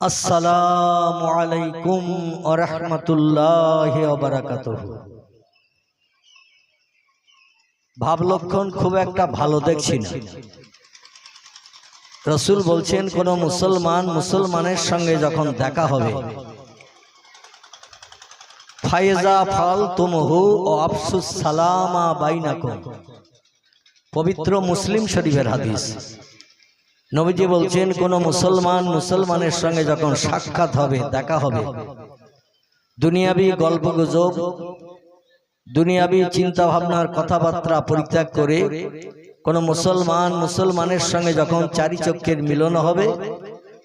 আসসালামু আলাইকুম ওয়া রাহমাতুল্লাহি ওয়া বারাকাতুহু। ভাব লক্ষণ খুব একটা ভালো দেখছি না। রাসূল বলছেন কোন মুসলমানের সঙ্গে যখন দেখা হবে, ফায়জা ফালতুমহু ও আফসুস সালামা বাইনাকুম। পবিত্র মুসলিম শরীফের হাদিস। নবীজি বলছেন কোন মুসলমানের সঙ্গে যখন সাক্ষাৎ হবে, দেখা হবে, দুনিয়াবি গল্পগুজব, দুনিয়াবি চিন্তা ভাবনার কথাবার্তা পরিত্যাগ করে কোন মুসলমানের সঙ্গে যখন চারি চক্ষের মিলন হবে,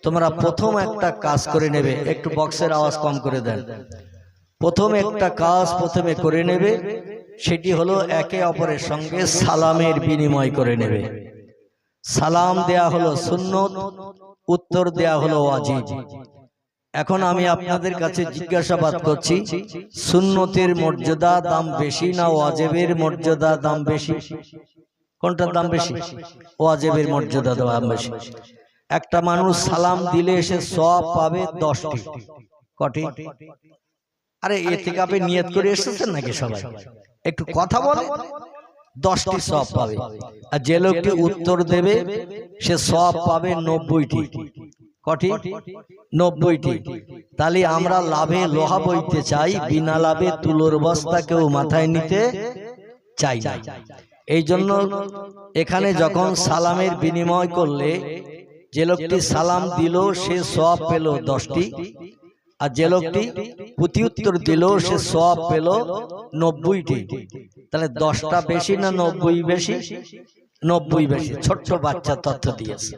তোমরা প্রথম একটা কাজ করে নেবে। একটু বক্সের আওয়াজ কম করে দেন। প্রথম একটা কাজ প্রথমে করে নেবে, সেটি হলো একে অপরের সঙ্গে সালামের বিনিময় করে নেবে। সালাম দেয়া হলো সুন্নত, উত্তর দেয়া হলো ওয়াজিব। এখন আমি আপনাদের কাছে জিজ্ঞাসাবাদ করছি, সুন্নতের মর্যাদা দাম বেশি না ওয়াজিবের মর্যাদা দাম বেশি? কোনটার দাম বেশি? ওয়াজিবের মর্যাদা দাম বেশি। একটা মানুষ সালাম দিলে এসে সওয়াব পাবে 10টি। কটি? আরে ইতিকাফে নিয়ত করে এসেছেন নাকি সবাই? একটু কথা বলে। 10টি সওয়াব পাবে। আর যে লোকটি উত্তর দেবে সে সওয়াব পাবে 90টি। কটি? 90টি। তাহলে আমরা লাভে লোহা বইতে চাই, বিনা লাভে তুলোর বস্তা কেউ মাথায় নিতে চাই না। এই জন্য এখানে যখন সালামের বিনিময় করলে, যে লোকটি সালাম দিল সে সওয়াব পেল 10টি, আর যে লোকটি প্রত্যুত্তর দিল সে সওয়াব পেল 90টি। তাহলে 10টা বেশি না 90 বেশি? 90 বেশি। ছোট্ট বাচ্চা তথ্য দিয়েছে।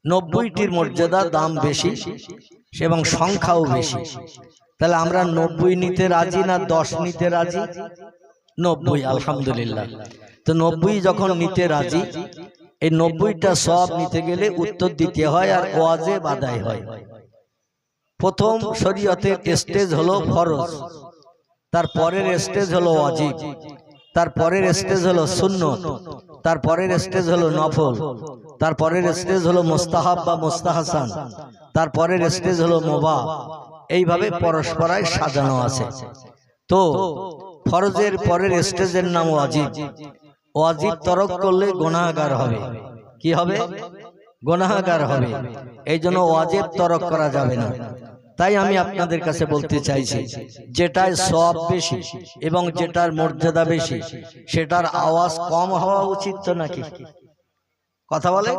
90টির মর্যাদা দাম বেশি এবং সংখ্যাও বেশি। তাহলে আমরা 90 নিতে রাজি না 10 নিতে রাজি? 90। আলহামদুলিল্লাহ। তো 90 যখন নিতে রাজি, এই 90টা সব নিতে গেলে উত্তর দিতে হয় আর ওয়াজিব আদায় হয়। প্রথম শরীয়তের স্টেজ হলো ফরজ, তারপরের স্টেজ হলো ওয়াজিব, তারপরের স্টেজ হলো সুন্নত, তারপরের স্টেজ হলো নফল, তারপরের স্টেজ হলো মুস্তাহাব বা মুস্তাহসান, তারপরের স্টেজ হলো মুবাহ। এইভাবে পরস্পরায় সাজানো আছে। তো ফরজের পরের স্টেজের নাম ওয়াজিব। ওয়াজিব তরক করলে গুনাহগার হবে। কি হবে? গুনাহগার হবে। এই জন্য ওয়াজিব তরক করা যাবে না। তাই আমি আপনাদের কাছে বলতে চাইছি, যেটায় সওয়াব বেশি এবং যেটার মর্যাদা বেশি সেটার আওয়াজ কম হওয়া উচিত তো নাকি? কথা বলে।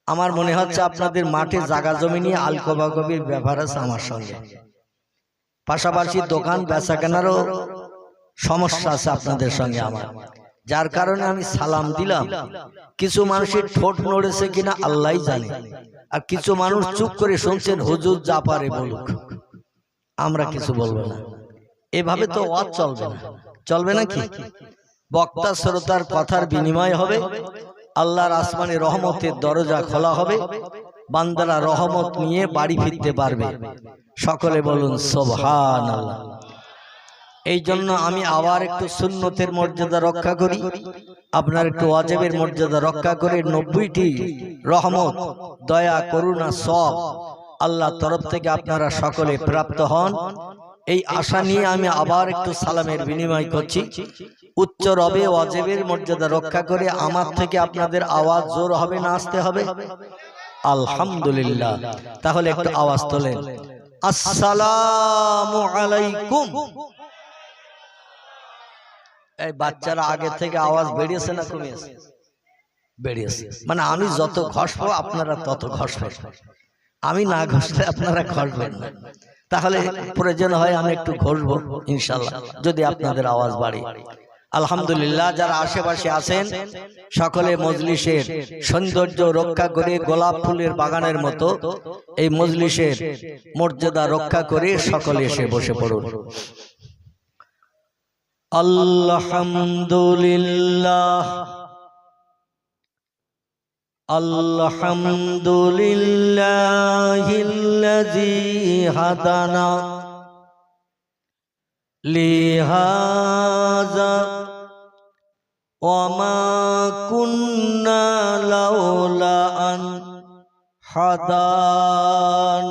আমার মনে হচ্ছে আপনাদের মাঠে জায়গা জমি নিয়ে আলকোবাকবির ব্যাপার আছে আমার সঙ্গে। পাশাপাশি দোকান বেচা কেনারও সমস্যা আছে আপনাদের সঙ্গে আমার, যার কারণে আমি সালাম দিলাম। কিছু মানুষের ঠোঁট নড়েছে কিনা আল্লাহই জানে, আর কিছু মানুষ চুপ করে শুনছেন হুজুর যা পারে বলুক, আমরা কিছু বলবো না। এভাবে তো ওয়াজ চলবে না। চলবে নাকি? বক্তা শ্রোতার কথার বিনিময় হবে, আল্লাহর আসমানে রহমতের দরজা খোলা হবে, বান্দারা রহমত নিয়ে বাড়ি ফিরতে পারবে। সকলে বলুন সুবহানাল্লাহ। এই জন্য আমি আবার একটু সুন্নতের মর্যাদা রক্ষা করি, আপনার একটু ওয়াজিবের মর্যাদা রক্ষা করে 90টি রহমত, দয়া, করুণা, সওয়াব আল্লাহর তরফ থেকে আপনারা সকলে প্রাপ্ত হন। এই আশা নিয়ে আমি আবার একটু সালামের বিনিময় করছি। উচ্চ রবে ওয়াজিবের মর্যাদা রক্ষা করে আমার থেকে আপনাদের আওয়াজ জোর হবে না আসতে হবে? আলহামদুলিল্লাহ। তাহলে একটু আওয়াজ তোলেন, আসসালামু আলাইকুম। এই বাচ্চারা আগে থেকে আওয়াজ বেরিয়েছে না কমিয়েছে? বেরিয়েছে। মানে আমি যত ঘষবো আপনারা তত ঘষবেন, আমি না ঘষলে আপনারা ঘষবেন না। তাহলে প্রয়োজন হয় আমি একটু ঘষবো ইনশাআল্লাহ, যদি আপনাদের আওয়াজ বাড়ে। আলহামদুলিল্লাহ। যারা আশেপাশে আছেন সকলে মজলিসের সৌন্দর্য রক্ষা করে গোলাপ ফুলের বাগানের মতো এই মজলিসের মর্যাদা রক্ষা করে সকলে এসে বসে পড়ুন। আলহামদুলিল্লাহ আলহামদুলিল্লাহিল্লাযী হাদানা লিহাযা ওয়া মা কুন্না লাউলা আন হাদানাল্লাহ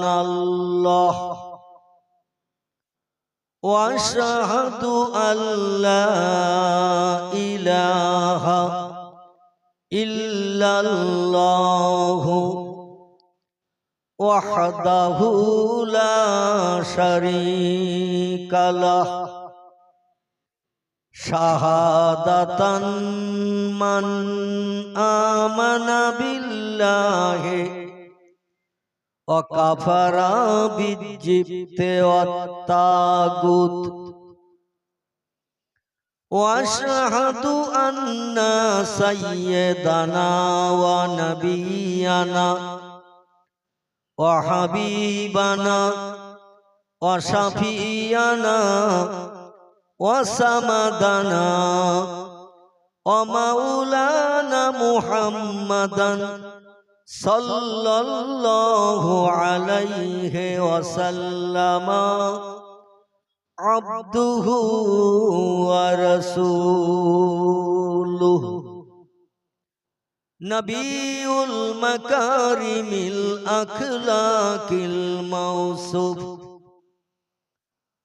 ওয়া আশহাদু আল্লা ইলাহা ইল্লাল্লাহু ওয়াহদাহু লা শারীকা লাহ শাহাদাতান মান আমানা বিল্লাহি ওয়া কাফারা বিজিবতি ওয়াত তাগুত ওয়া আশহাদু আন্না সাইয়্যিদানা ওয়া নাবিয়ানা ওয়া হাবিবানা ওয়া শাফিয়ানা ওয়া সামাদানা ওয়া মাওলানা মুহাম্মাদান সাল্লাল্লাহু আলাইহি ওয়াসাল্লামা আবদুহু ওয়া রাসূলুহু নবিয়ুল মাকারিমিল আখলাকিল মাওসুফ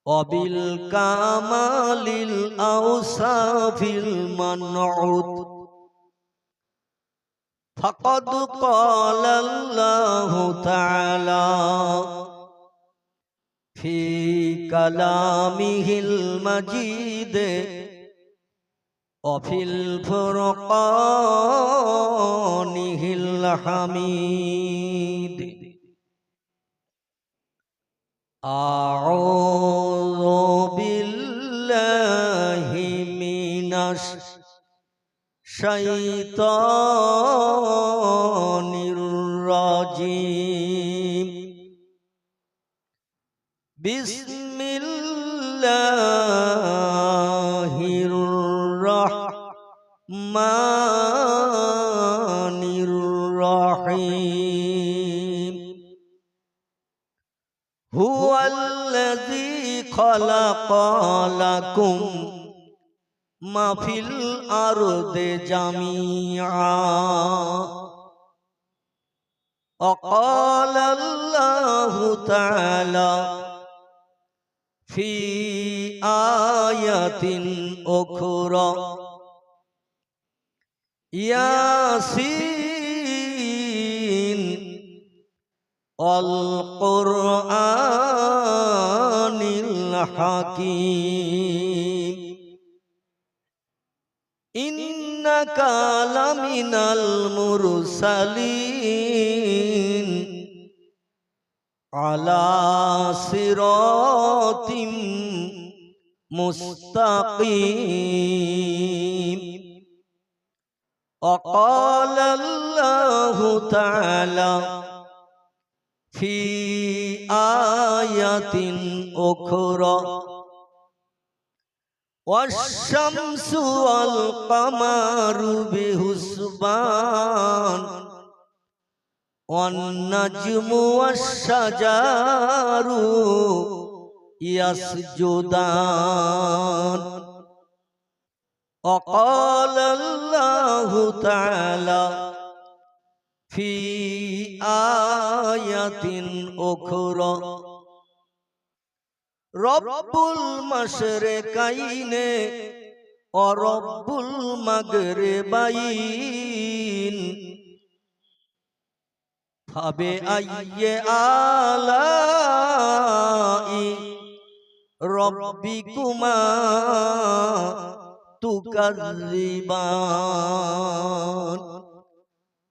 ওয়াবিল কামালিল আওসাফিল মানউত ফাকাদ ক্বালা আল্লাহু তাআলা ফি কালামিহিল মাজিদ ওয়া ফিল ফুরকানিহিল হামিদ আউযু বিল্লাহি মিনাশ শাইতানির রাজিম বিসমিল্লাহির রাহমানির রাহিম হুয়াল্লাযী খালাকা লাকুম মা ফিল আরদি জামিআ وقال الله تعالى في آية أخرى ياسين والقرآن الحكيم إنك لمن المرسلين على صراط مستقيم وقال الله تعالى في آية أخرى والشمس والقمر بحسبان والنجم والشجر يسجدان وقال الله تعالى في آية أخرى رب المشرقين ورب المغربين فبأي آلاء ربكما تكذبان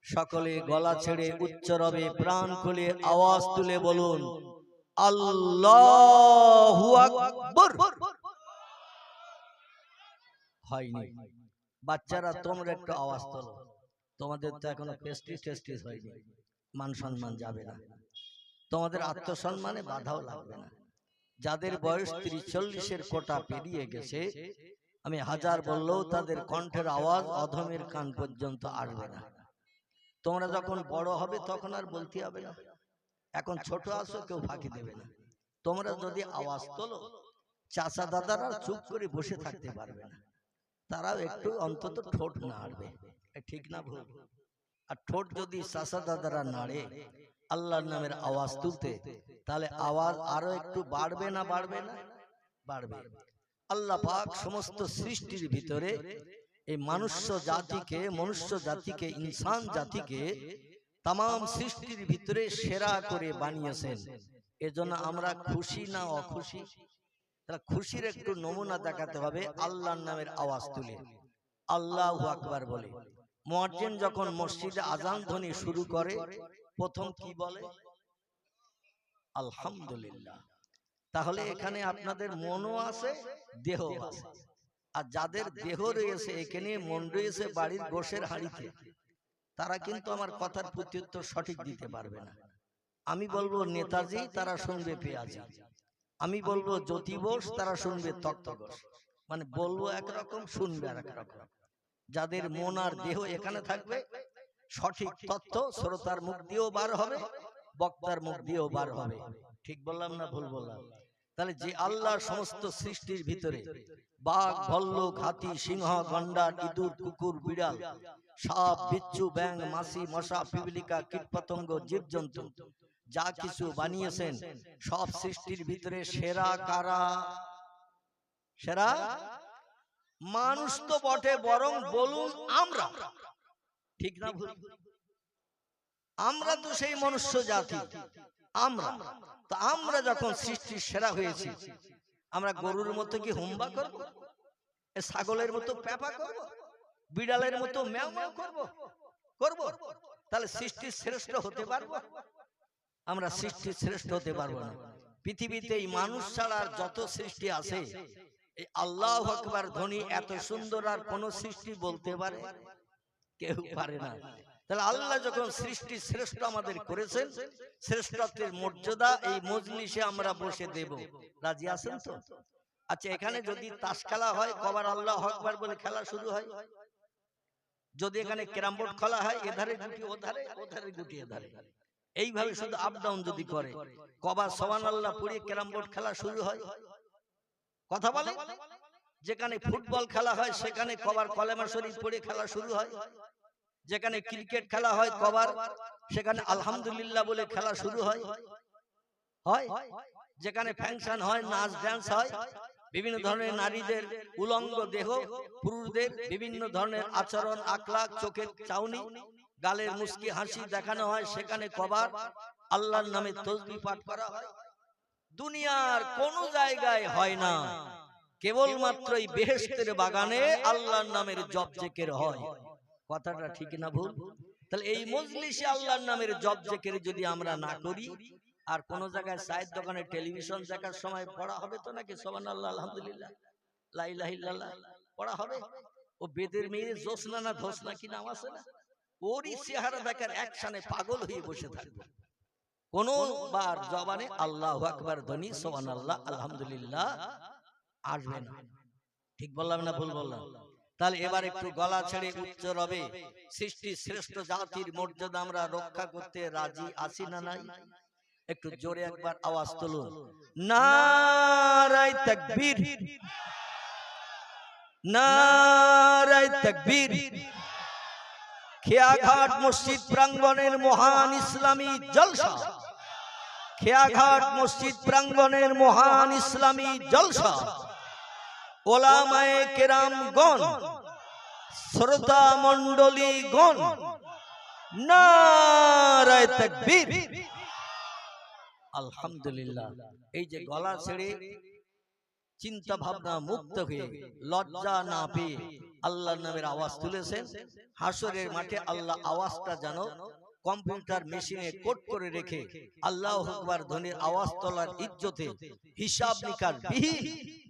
সকলে গলা ছেড়ে উচ্চ রবে প্রাণ খুলে আওয়াজ তুলে বলুন আল্লাহু আকবার। হয়নি বাচ্চারা, তোমরা একটু আওয়াজ তোলো। তোমাদের তো এখনো টেস্টিস হয়নি, মান সম্মান যাবে না, তোমাদের আত্মসম্মানে বাধাও লাগবে না। যাদের বয়স 30-40-এর কোটা পেরিয়ে গেছে, আমি হাজার বললেও তাদের কণ্ঠের আওয়াজ অধমের কান পর্যন্ত আসবে না। তোমরা যখন বড় হবে তখন আর বলতে হবে না, এখন ছোট আছো, কেউ ফাঁকি দেবে না। তোমরা যদি আওয়াজ তোলো, চাচা দাদারা চুপ করে বসে থাকতে পারবে না, তারাও একটু অন্তত ঠোঁট নাড়বে। ঠিক না ভুল? আর ঠোঁট যদি চাচা দাদারা নাড়ে আল্লাহর নামের আওয়াজ তুলতে, তাহলে আওয়াজ আরো একটু বাড়বে না বাড়বে না? বাড়বে। আল্লাহ পাক সমস্ত সৃষ্টির ভিতরে এই মনুষ্য জাতিকে ইনসান জাতিকে তাম সৃষ্টির ভিতরে সেরা করে বানিয়েছেন। এজন্য আমরা খুশি না অখুশি? তাহলে খুশির একটু নমুনা দেখাতে হবে আল্লাহর নামের আওয়াজ তুলে, আল্লাহু আকবার বলে। মুয়াজ্জিন যখন মসজিদে আযান ধ্বনি শুরু করে প্রথম কি বলে? আলহামদুলিল্লাহ। তাহলে এখানে আপনাদের মনও আছে, দেহ আছে। আর যাদের দেহ রয়েছে এখানে, মন রয়েছে বাড়ির গোশের হাঁড়িতে, তারা কিন্তু আমার কথার প্রত্যুত্তর সঠিক দিতে পারবে না। আমি বলবো নেতাজি, তারা শুনবে পেঁয়াজি। আমি বলবো জ্যোতি বোস, তারা শুনবে তক্তগোস। মানে বলবো একরকম, শুনবে আর একরকম। যাদের মন আর দেহ এখানে থাকবে, সঠিক তথ্য শ্রোতার মুখ দিয়েও বার হবে, বক্তার মুখ দিয়েও বার হবে। ঠিক বললাম না ভুল বললাম? তাহলে যে আল্লাহর সমস্ত সৃষ্টির ভিতরে বাঘ, ভল্লুক, হাতি, সিংহ, গন্ডার, ইঁদুর, কুকুর, বিড়াল, সাপ, বিচ্ছু, ব্যাঙ, মাছি, মশা, পিপলিকা, কীটপতঙ্গ, জীবজন্তু যা কিছু বানিয়েছেন, সব সৃষ্টির ভিতরে সেরা কারা? সেরা মানুষ তো বটে, বরং বলুন আমরা। ঠিক না ভুল? আমরা তো সেই মনুষ্য জাতি। আমরা যখন সৃষ্টির সেরা হয়েছি, আমরা গরুর মতো কি হুম্বা করব? ছাগলের মতো প্যাপা করব? বিড়ালের মতো ম্যাও ম্যাও করব? তাহলে সৃষ্টির শ্রেষ্ঠ হতে পারবো? আমরা সৃষ্টির শ্রেষ্ঠ হতে পারবো না। পৃথিবীতে এই মানুষ ছাড়া যত সৃষ্টি আছে, এই আল্লাহু আকবার ধ্বনি এত সুন্দর আর কোন সৃষ্টি বলতে পারে? কেউ পারে না। তাহলে আল্লাহ যখন সৃষ্টি শ্রেষ্ঠ আমাদের করেছেন, শ্রেষ্ঠত্বের মর্যাদা এই মজলিসে আমরা বসে দেব। রাজি আছেন তো? আচ্ছা, এখানে যদি তাস খেলা হয়, কবার আল্লাহু আকবার বলে খেলা শুরু হয়। যদি এখানে ক্যারাম বোর্ড খেলা হয়, এধারে গুটি ওধারে, ওধারে গুটি এধারে, এইভাবে শুধু আপ ডাউন যদি করে, কবার সুবহানাল্লাহ পড়ে ক্যারাম বোর্ড খেলা শুরু হয়? কথা বলে। যেখানে ফুটবল খেলা হয় সেখানে কবার কলেমা শরীফ পড়ে খেলা শুরু হয়? যেখানে ক্রিকেট খেলা হয় কবার সেখানে আলহামদুলিল্লাহ বলে খেলা শুরু হয়? যেখানে ফাংশন হয়, নাচ ডান্স হয়, বিভিন্ন ধরনের নারীদের উলঙ্গ দেহ, পুরুষদের বিভিন্ন ধরনের আচরণ, আখলাক, চোখের চাউনি, গালের মুস্কি হাসি দেখানো হয়, সেখানে কবার আল্লাহর নামে তাসবিহ পাঠ করা হয়? দুনিয়ার কোন জায়গায় হয় না, কেবলমাত্র এই বেহেশতের বাগানে আল্লাহর নামের জপ জিকির হয়। কথাটা ঠিক না ভুল? তাহলে এই মজলিসে আল্লাহর নামের জপ জিকির যদি আমরা না করি, আর কোন জায়গায় চায়ের দোকানে টেলিভিশন দেখার সময় পড়া হবে তো নাকি সুবহানাল্লাহ, আলহামদুলিল্লাহ, লা ইলাহা ইল্লাল্লাহ পড়া হবে? ও বেদের মেয়ে জোসনা না ধোসনা কি নাম আছে না, ওরই চেহারা দেখার একসানে পাগল হয়ে বসে থাকবে। কোনবার জবানে আল্লাহু আকবার ধ্বনি, সুবহানাল্লাহ, আলহামদুলিল্লাহ আসবে না। ঠিক বললাম না ভুল বললাম? তাহলে এবার একটু গলা ছেড়ে উচ্চ রবে সৃষ্টি শ্রেষ্ঠ জাতির মর্যাদা আমরা রক্ষা করতে রাজি আছি না নাই? একটু জোরে একবার আওয়াজ তুলুন, নারায়ে তাকবীর, নারায়ে তাকবীর। খেয়াঘাট মসজিদ প্রাঙ্গণের মহান ইসলামী জলসা, খেয়াঘাট মসজিদ প্রাঙ্গণের মহান ইসলামী জলসা, ওলামায়ে কেরামগণ, শ্রোতা মণ্ডলীগণ, নারায়ে তাকবীর, আলহামদুলিল্লাহ। এই যে গলা ছেড়ে চিন্তা ভাবনা মুক্ত হয়ে লজ্জা না পেয়ে আল্লাহর নামের আওয়াজ তুলেছেন, হাসরের মাঠে আল্লাহ আওয়াজটা যেন কম্পিউটার মেশিনে কোড করে রেখে আল্লাহু আকবার ধ্বনির আওয়াজ তোলার ইজ্জতে হিসাব নিকাশ বিহীন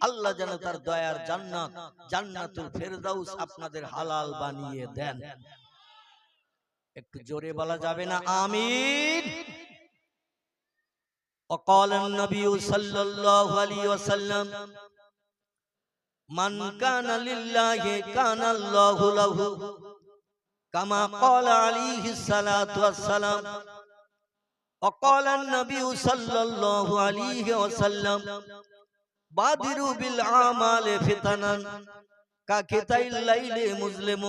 আল্লাহ যেন তার দয়ার জান্নাত, জান্নাতুল ফেরদাউস আপনাদের হালাল বানিয়ে দেন। একটু জোরে বলা যাবে না আমিন? وقال النبي صلى الله عليه وسلم من كان لله كان الله له كما قال عليه الصلاة والسلام وقال النبي صلى الله عليه وسلم بادروا بالأعمال فتنا كقطع الليل مظلم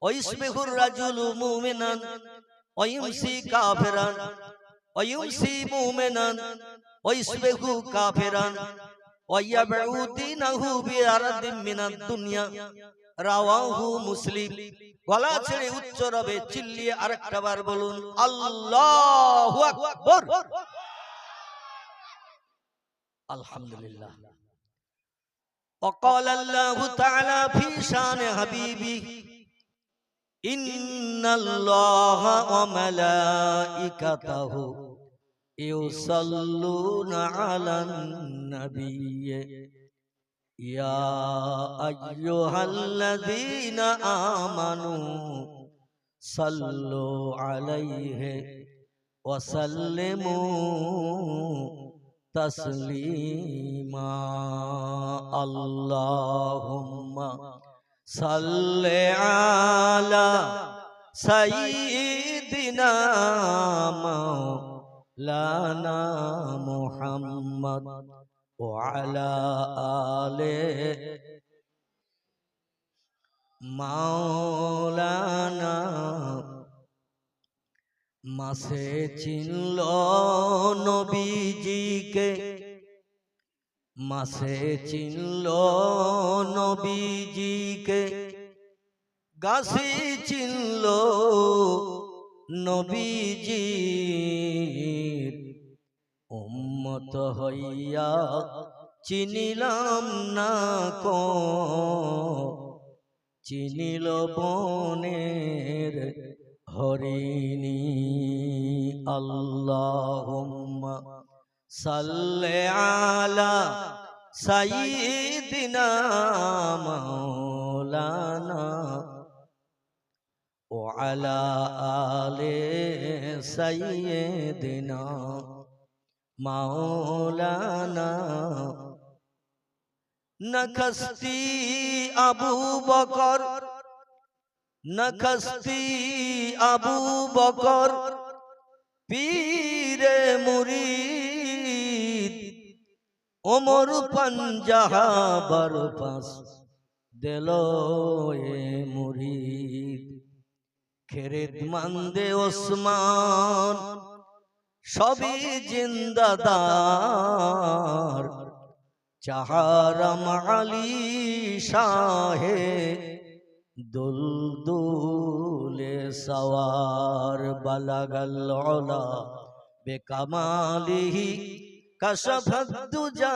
ওয়াইসবিহুর রাজুলু মুমিনান ওয়ায়ুমসি কাফিরান ওয়ায়ুমসি মুমিনান ওয়াইসবিহু কাফিরান ওয়ায়াবউ দীনাহু বিআরদিন মিনাদ দুনিয়া রাওয়াহু মুসলিম। গলা ছেড়ে উচ্চ রবে চিল্লিয়ে আরেকটা বার বলুন আল্লাহু আকবার। আলহামদুলিল্লাহ। وقال الله تعالى في شان حبيبه إن الله وملائكته يصلون على النبي يا أيها الذين آمنوا صلوا عليه وسلموا تسليما اللهم صل على سيدنا مولانا محمد وعلى آله مولانا মাসে চিনল নবীজিকে মাসে চিনল নবীজিকে গাছে চিনল নবীজির উম্মত হইয়া চিনিলাম না কো চিনিল বনের হরিণী আল্লাহুম্মা সাল্লি আলা সাইয়্যিদিনা মাওলানা ওয়া আলা আলি সাইয়্যিদিনা মাওলানা। নখস্তি আবু বকর নখস্তি আবু বকর পীরে মুরিদ ওমর পঞ্জাহাবার পাস দিল এ মুরিদ খেরেদ মন্দে ওসমান সবই জিন্দাদার চাহারাম আলী শাহে দুলদুলে সওয়ার বালাগাল উলা বেকামালিহি কাশফাত দুজা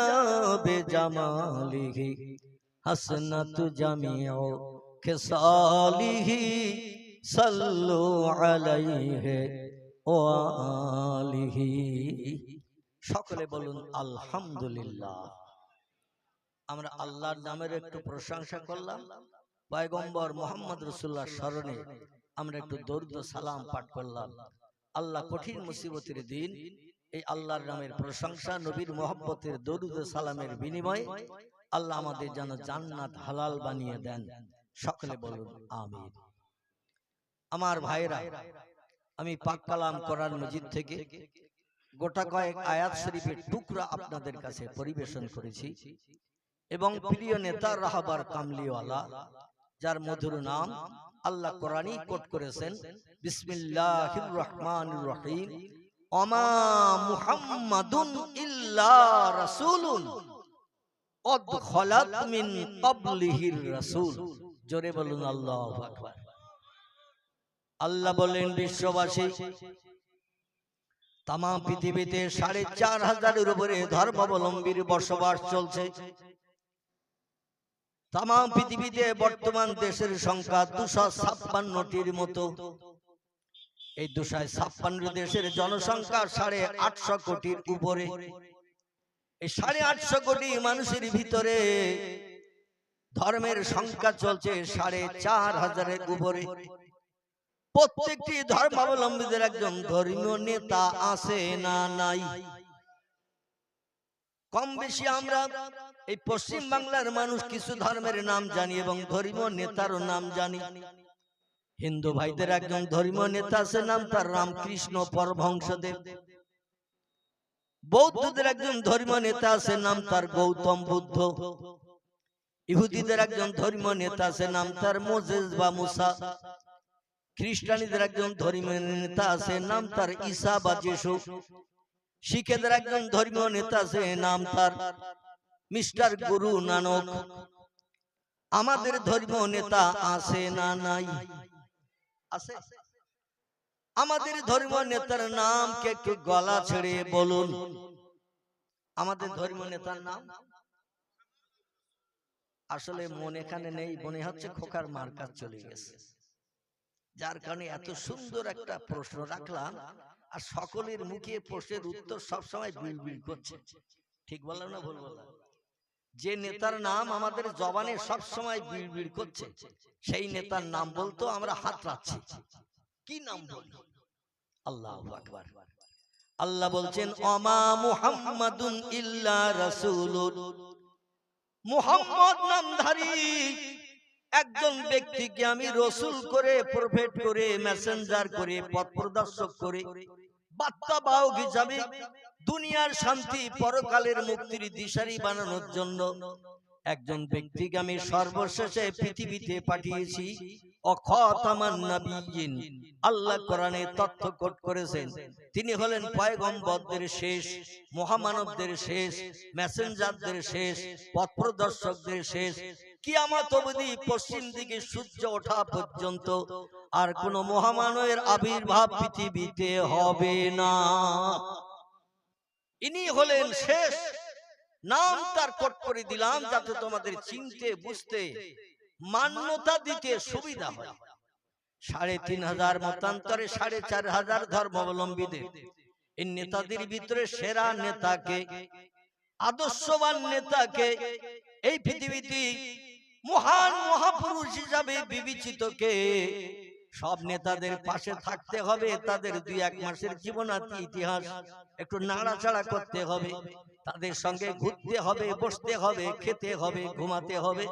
বেজামালিহি হাসনাত জামিউ খিসালিহি সাল্লু আলাইহি ওয়া আলিহি। সকলে বলুন আলহামদুলিল্লাহ। আমরা আল্লাহর নামের একটু প্রশংসা করলাম, পয়গম্বর মুহাম্মদ রাসূলুল্লাহ স্মরণে আমরা একটু দরুদ ও সালাম পাঠ করলাম। আল্লাহ কঠিন মুসিবতের দিন এই আল্লাহর নামের প্রশংসা নবীর মহব্বতের দরুদ ও সালামের বিনিময়ে আল্লাহ আমাদের যেন জান্নাত হালাল বানিয়ে দেন। সকলে বলুন আমিন। আমার ভাইরা, আমি পাক কালাম কোরআন মজিদ থেকে গোটা কয়েক আয়াত শরীফের টুকরা আপনাদের কাছে পরিবেশন করেছি এবং প্রিয় নেতা রাহবার কামলিওয়ালা যার মধুর নাম আল্লাহ কোরআনই কোট করেছেন, বিসমিল্লাহির রহমানির রহিম, ওমা মুহাম্মাদুন ইল্লা রাসূলুন কদ খালাত মিন ক্বাবলিহির রাসূল। জোরে বলুন আল্লাহু আকবার। আল্লাহ বলেন বিশ্ববাসী তাম পৃথিবীতে ৪৫০০০-এর উপরে ধর্মাবলম্বীর বসবাস চলছে। তাম পৃথিবীতে বর্তমান দেশের সংখ্যা ২৫৬টির মতো। এই ২৫৬ দেশের জনসংখ্যা ৮৫০ কোটির উপরে। এই ৮৫০ কোটি মানুষের ভিতরে ধর্মের সংখ্যা চলছে ৪৫০০০-এর উপরে। প্রত্যেকটি ধর্মাবলম্বীদের একজন ধর্মীয় নেতা আছে না নাই? কম বেশি আমরা এই পশ্চিম বাংলার মানুষ কিছু ধর্মের নাম জানি এবং ধর্মীয় নেতারও নাম জানি। হিন্দু ভাইদের একজন ধর্মীয় নেতা আছে, নাম তার রামকৃষ্ণ পরমহংসদেব। বৌদ্ধদের একজন ধর্মীয় নেতা আছে, নাম তার গৌতম বুদ্ধ। ইহুদিদের একজন ধর্মীয় নেতা আছে, নাম তার মোজেস বা মুসা। খ্রিস্টানীদের একজন ধর্মীয় নেতা আছে, নাম তার ঈসা বা যিশু। শিখেদের একজন ধর্মীয় নেতা আছে, নাম তার মিস্টার গুরু নানক। আমাদের ধর্মীয় নেতা আছে না নাই? আছে। আমাদের ধর্মীয় নেতার নাম কে একটু গলা ছেড়ে বলুন। আমাদের ধর্মীয় নেতার নাম আসলে মন এখানে নেই, মনে হচ্ছে খোকার মার্কাজ চলে গেছে, যার কারণে এত সুন্দর একটা প্রশ্ন রাখলাম আর সকলের মুখে প্রশ্নের উত্তর সবসময় বিড়বিড় করছে। ঠিক বললাম না ভুল বললাম? যে নেতার নাম আমাদের জবানে সবসময় বিড়বিড় করছে, সেই নেতার নাম বলতো আমরা হাত রাখছি। কি নাম বলি? আল্লাহু আকবার। আল্লাহ বলছেন ওমা মুহাম্মাদুন ইল্লা রাসূলুন। মুহাম্মদ নামধারী একজন ব্যক্তিকে আমি রসুল করে, প্রফেট করে, মেসেঞ্জার করে, পথ প্রদর্শক করে, বার্তা বাহক হিসাবে দুনিয়ার শান্তি পরকালের মুক্তির দিশারি বানানোর জন্য একজন ব্যক্তিকে আমি সর্বশেষে পৃথিবীতে পাঠিয়েছি। অখাতামান নবিয়্যিন, আল্লাহ কোরআনে তথ্য কোট করেছেন তিনি হলেন পয়গম্বরদের শেষ, মহামানবদের শেষ, মেসেঞ্জারদের শেষ, পথ প্রদর্শকদের শেষ। কিয়ামত অবধি পশ্চিম দিকে সূর্য ওঠা পর্যন্ত আর কোন মহামানবের আবির্ভাব পৃথিবীতে হবে না। ইনি হলেন শেষ। নাম তার কোট করে দিলাম যাতে তোমাদের চিনতে, বুঝতে, মান্যতা দিতে সুবিধা হয়। ৩,৫০০ মতান্তরে ৪,৫০০ ধর্মাবলম্বীদের এই নেতাদের ভিতরে সেরা নেতাকে, আদর্শবান নেতাকে, এই পৃথিবীতে মহান মহাপুরুষ হিসাবে বিবেচিত কে? সব নেতাদের পাশে থাকতে হবে, তাদের ২-১ মাসের জীবনাতি ইতিহাস একটু নাড়াচাড়া করতে হবে, তাদের সঙ্গে ঘুরতে হবে, বসতে হবে, খেতে হবে, ঘুমাতে হবে,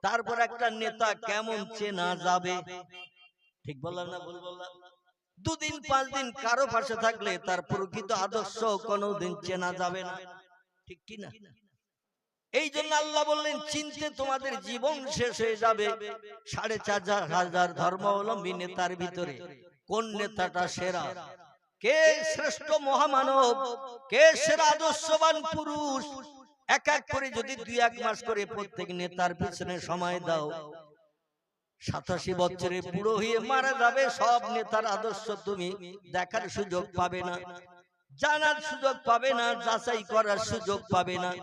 তারপর একটা নেতা কেমন চেনা যাবে। ঠিক বললাম না ভুল বললাম? ২ দিন ৫ দিন কারো পাশে থাকলে তার প্রকৃত আদর্শ কোনোদিন চেনা যাবে না। ঠিক কি না? এই জন্য আল্লাহ বললেন চিনতে তোমাদের জীবন শেষ হয়ে যাবে। ৪,৫০০ ধর্মাবলম্বী নেতার ভিতরে কোন নেতাটা সেরা, কে শ্রেষ্ঠ মহামানব, কে সেরা আদর্শবান পুরুষ, এক এক করে যদি ২-১ মাস করে প্রত্যেক নেতার পিছনে সময় দাও, ৮৭ বছরে বুড়ো হয়ে মারা যাবে। সব নেতার আদর্শ তুমি দেখার সুযোগ পাবে না, জানার সুযোগ পাবে না, যাচাই করার সুযোগ পাবে না।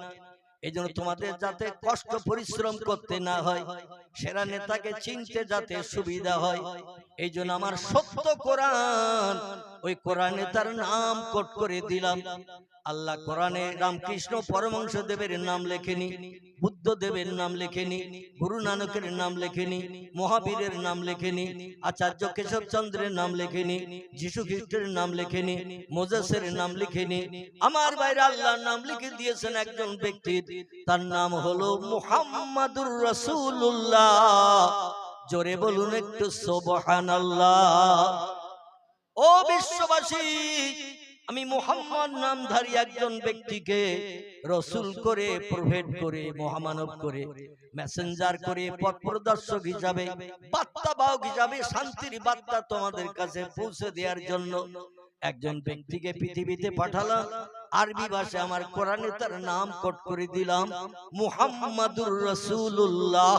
এই জন্য তোমাদের যাতে কষ্ট পরিশ্রম করতে না হয়, সেরা নেতাকে চিনতে যাতে সুবিধা হয়, এই জন্য আমার সত্য কোরআন, ওই কোরআন নেতার নাম কোট করে দিলাম। আল্লাহ কোরআনে রামকৃষ্ণ পরমহংস দেবের নাম লেখেনি, বুদ্ধ দেবের নাম লেখেনি, গুরু নানকের নাম লেখেনি, মহাবীরের নাম লেখেনি, আচার্য কেশব চন্দ্রের নাম লেখেনি, যীশু খ্রিস্টের নাম লেখেনি, মোজেসের নাম লিখেনি। আমার বাইরে আল্লাহর নাম লিখে দিয়েছেন একজন ব্যক্তির, তার নাম হলো মুহাম্মাদুর রাসূলুল্লাহ। জোরে বলুন একটু সুবহানাল্লাহ। ও বিশ্ববাসী, আমি মুহাম্মদ নামধারী একজন ব্যক্তিকে রসুল করে, প্রফেট করে, মহামানব করে, মেসেঞ্জার করে, পথ প্রদর্শক হিসাবে, বার্তা বাহক হিসাবে শান্তির বার্তা তোমাদের কাছে পৌঁছে দেওয়ার জন্য একজন ব্যক্তিকে পৃথিবীতে পাঠালাম। আরবি ভাষায় আমার কোরআনে তার নাম কোট করে দিলাম মুহাম্মাদুর রাসূলুল্লাহ।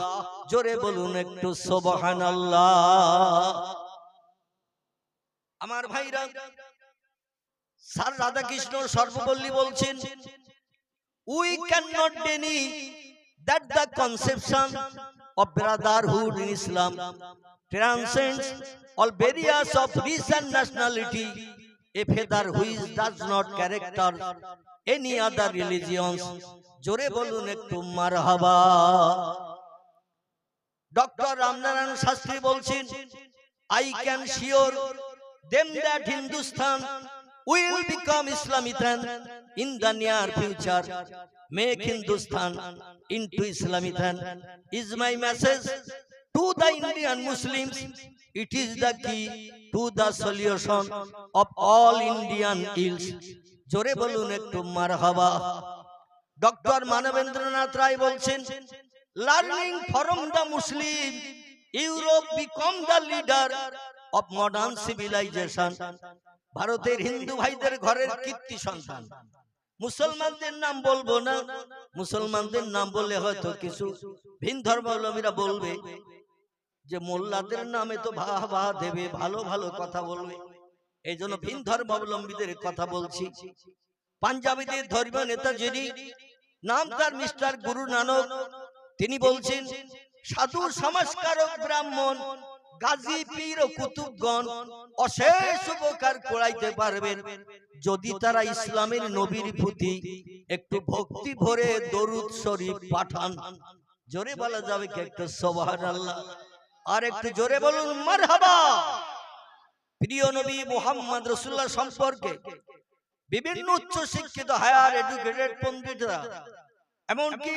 জোরে বলুন একটু সুবহানাল্লাহ। আমার ভাইরা, স্যার রাধাকৃষ্ণ সর্বপল্লী বলছেন, we cannot deny that the conception of brotherhood in Islam transcends all barriers of race and nationality, a feather which does not character any other religions. জোরে বলুন একটু মারহাবা। ডক্টর রামনারায়ণ শাস্ত্রী বলছেন, I can assure them that Hindustan will become Islamistan in the near future. Make Hindustan into Islamistan is my message to the Indian Muslims. It is the key to the solution of all Indian ills. জোরে বলুন একটু মারহাবা। Doctor Manabendranath Roy বলছেন, learning from the Muslim Europe become the leader of modern civilisation. ভারতের হিন্দু ভাইদের ঘরের কীর্তি সন্তান। মুসলমানদের নাম বলবো না, মুসলমানদের নাম বললে হয়তো কিছু ভিন ধর্মাবলম্বীরা বলবে যে মোল্লাদের নামে তো বাহ বাহ দেবে, ভালো ভালো কথা বলবে, এই জন্য ভিন ধর্মাবলম্বীদের কথা বলছি। পাঞ্জাবিদের ধর্মীয় নেতা যিনি, নাম তার মিস্টার গুরু নানক, তিনি বলছেন সাধু সমাজকারক ব্রাহ্মণ গাজী পীর ও কুতুবগণ অশেষ উপকার করাইতে পারবেন যদি তারা ইসলামের নবীর প্রতি একটু ভক্তি ভরে দরুদ শরীফ পাঠান। জোরে বলা যাবে কি একটু সুবহানাল্লাহ? আর একটু জোরে বলুন মারহাবা। প্রিয় নবী মুহাম্মদ রাসূলুল্লাহ সম্পর্কে বিভিন্ন উচ্চ শিক্ষিত হায়ার এডুকেটেড পণ্ডিতরা, এমনকি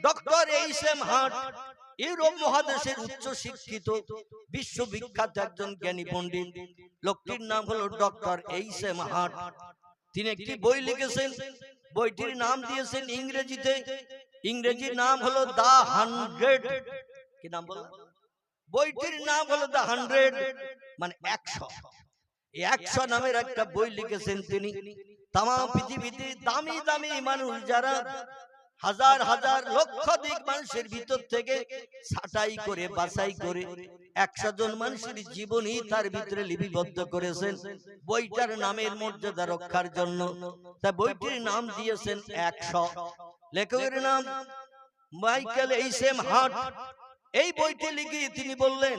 ডক্টর এইচ.এম. হার্ট, ইউরোপ মহাদেশের উচ্চ শিক্ষিত বিশ্ববিখ্যাত একজন জ্ঞানী পণ্ডিত, লোকটির নাম হলো ডক্টর এইচ.এম. হার্ট। তিনি একটি বই লিখেছেন, বইটির নাম দিয়েছেন ইংরেজিতে, ইংরেজির নাম হলো দ্য 100। কি নাম বল? বইটির নাম হলো দ্য 100, মানে 100। 100 নামের একটা বই লিখেছেন তিনি। তাম পৃথিবীতে দামি দামি মানুষ যারা হাজার হাজার লক্ষাধিক মানুষের ভিতর থেকে ছাঁটাই করে বাছাই করে 100 জন মানুষের জীবনী তার ভিতরে লিপিবদ্ধ করেছেন বইটার নামের মর্যাদা রক্ষার জন্য। তাই বইটির নাম দিয়েছেন 100। লেখকের নাম মাইকেল এইচ.এম. হার্ট। এই বইটি লিখে তিনি বললেন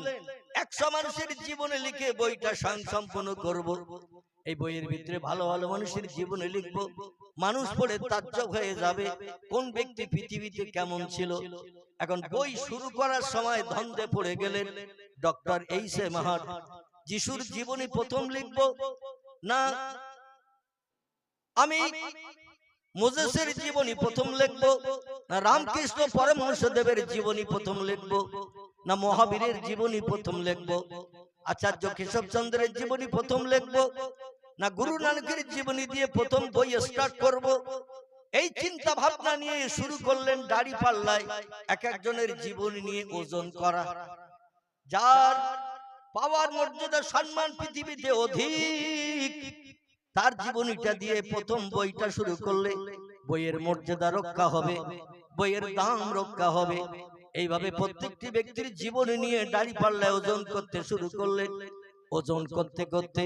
100 মানুষের জীবনে লিখে বইটা সম্পূর্ণ করব। এই বইয়ের ভিতরে ভালো ভালো মানুষের জীবনে লিখব, মানুষ পড়ে তাজ্জব হয়ে যাবে কোন ব্যক্তি পৃথিবীতে কেমন ছিল। এখন বই শুরু করার সময় ধন্দে পড়ে গেলেন ডক্টর এইচ.এম. হার্ট। যিশুর জীবনী প্রথম লিখব না আমি মোজেসের জীবনী প্রথম লিখব, না রামকৃষ্ণ পরমহংসদেবের জীবনী প্রথম লিখব, না মহাবীরের জীবনী প্রথম লিখব, আচার্য কেশবচন্দ্রের জীবনী প্রথম লিখব, না গুরু নানকের জীবনী দিয়ে প্রথম বই স্টার্ট করব। এই চিন্তা ভাবনা নিয়ে শুরু করলেন দাড়ি পাল্লায় এক একজনের জীবনী নিয়ে ওজন করা। যার পাওয়ার মর্যাদা সম্মান পৃথিবীতে অধিক, তার জীবনীটা দিয়ে প্রথম বইটা শুরু করলে বইয়ের মর্যাদা রক্ষা হবে, বইয়ের দাম রক্ষা হবে। এইভাবে প্রত্যেকটি ব্যক্তির জীবনী নিয়ে দাড়ি পাল্লায় ওজন করতে শুরু করলেন। ওজন করতে করতে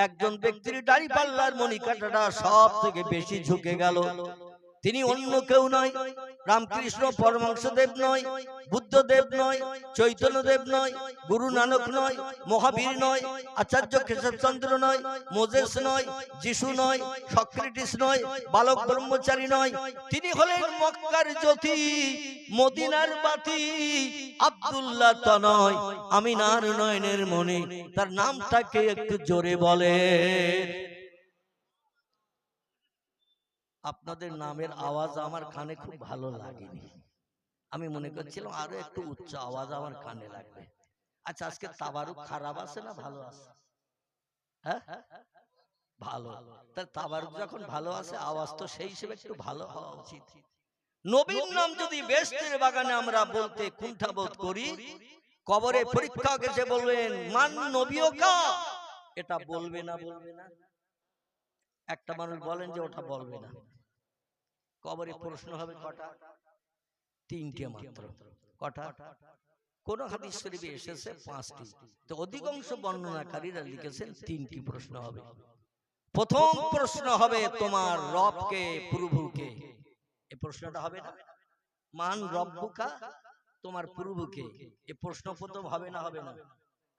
একজন ব্যক্তির দাড়ি পাল্লার মণিকাটাটা সব থেকে বেশি ঝুঁকে গেল। তিনি অন্য কেউ নয়, রামকৃষ্ণ পরমহংসদেব নয়, বুদ্ধদেব নয়, চৈতন্যদেব নয়, গুরু নানক নয়, মহাবীর নয়, আচার্য কেশবচন্দ্র নয়, মোজেস নয়, যিশু নয়, সক্রেটিস নয়, বালক ব্রহ্মচারী নয়। তিনি হলেন মক্কার জ্যোতি, মদিনার বাতি, আব্দুল্লাহ তনয়, আমিনার নয়নের মণি। তার নামটাকে একটু জোরে বলেন। আপনাদের নামের আওয়াজ আমার কানে খুব ভালো লাগেনি, আমি মনে করছিলাম আরো একটু উচ্চ আওয়াজ আমার কানে লাগবে। আচ্ছা, আজকে তাবারুক খারাপ আছে না ভালো আছে? হ্যাঁ, ভালো। তার তাবারুক যখন ভালো আছে, আওয়াজ তো সেই হিসেবে একটু ভালো হওয়া উচিত। নবীর নাম যদি বেহেশতের বাগানে আমরা বলতে কুণ্ঠাবোধ করি, কবরে পরীক্ষা এসে বলবেন মান নবীও কা, এটা বলবে না, বলবে না। একটা মানুষ বলেন যে ওটা বলবে না, কবরে প্রশ্ন হবে কটা? 3টে মাত্র। কটা? কোন হাদিস শরীফে এসেছে 5টি, তো অধিকাংশ বর্ণনাকারীরা লিখেছেন 3টি প্রশ্ন হবে। প্রথম প্রশ্ন হবে তোমার রবকে, প্রভুকে। এই প্রশ্নটা হবে না? মান রব্বুকা, তোমার প্রভুকে। এই প্রশ্ন প্রথম হবে না? হবে না?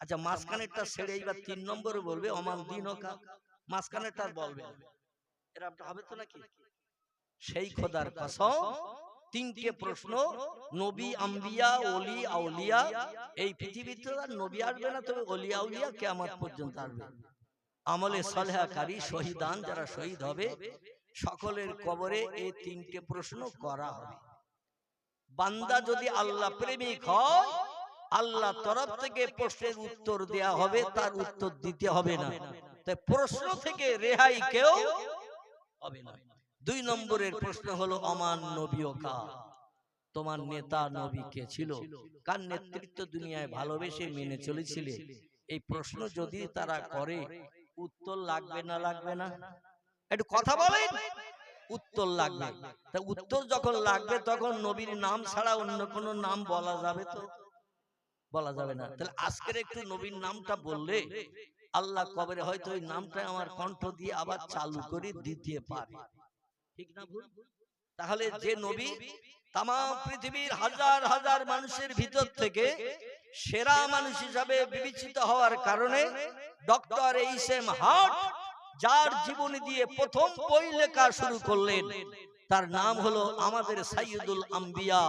আচ্ছা, মাঝখানেরটা ছেড়ে এবার 3 নম্বরে বলবে অমান দিনকা, মাঝখানেরটা বলবে না। এরা হবে তো নাকি? সেই খোদার কসম 3টে প্রশ্ন। নবী, আম্বিয়া, ওলি, আউলিয়া। এই পৃথিবীতে আর নবী আসবে না, তবে ওলি আউলিয়া কিয়ামত পর্যন্ত আসবে। আমলে সালেহাকারী শহীদান যারা শহীদ হবে, সকলের কবরে এই 3টে প্রশ্ন করা হবে। বান্দা যদি আল্লাহ প্রেমিক হয়, আল্লাহ তরফ থেকে প্রশ্নের উত্তর দেয়া হবে, তার উত্তর দিতে হবে না। তাই প্রশ্ন থেকে রেহাই কেউ হবে না। 2 নম্বরের প্রশ্ন হলো অমান নবীকা, তোমার নেতা নবী কে ছিল, কার নেতৃত্ব দুনিয়ায় ভালোবেসে মেনে চলেছিলে? এই প্রশ্ন যদি তারা করে, উত্তর লাগবে না লাগবে না? একটু কথা বলেন। উত্তর লাগবে। তা উত্তর যখন লাগবে তখন নবীর নাম ছাড়া অন্য কোনো নাম বলা যাবে তো? বলা যাবে না। তাহলে আজকের একটু নবীর নামটা বললে আল্লাহ কবরে হয়তো ওই নামটা আমার কণ্ঠ দিয়ে আবার চালু করে দিতে পারে, ঠিক না ভুল? তাহলে যে নবী তাম পৃথিবীর হাজার হাজার মানুষের ভিতর থেকে সেরা মানুষ হিসাবে বিবেচিত হওয়ার কারণে ডক্টর এইচ.এম. হার্ট যার জীবনী দিয়ে প্রথম বই লেখা শুরু করলেন, তার নাম হলো আমাদের সাইয়্যিদুল আম্বিয়া,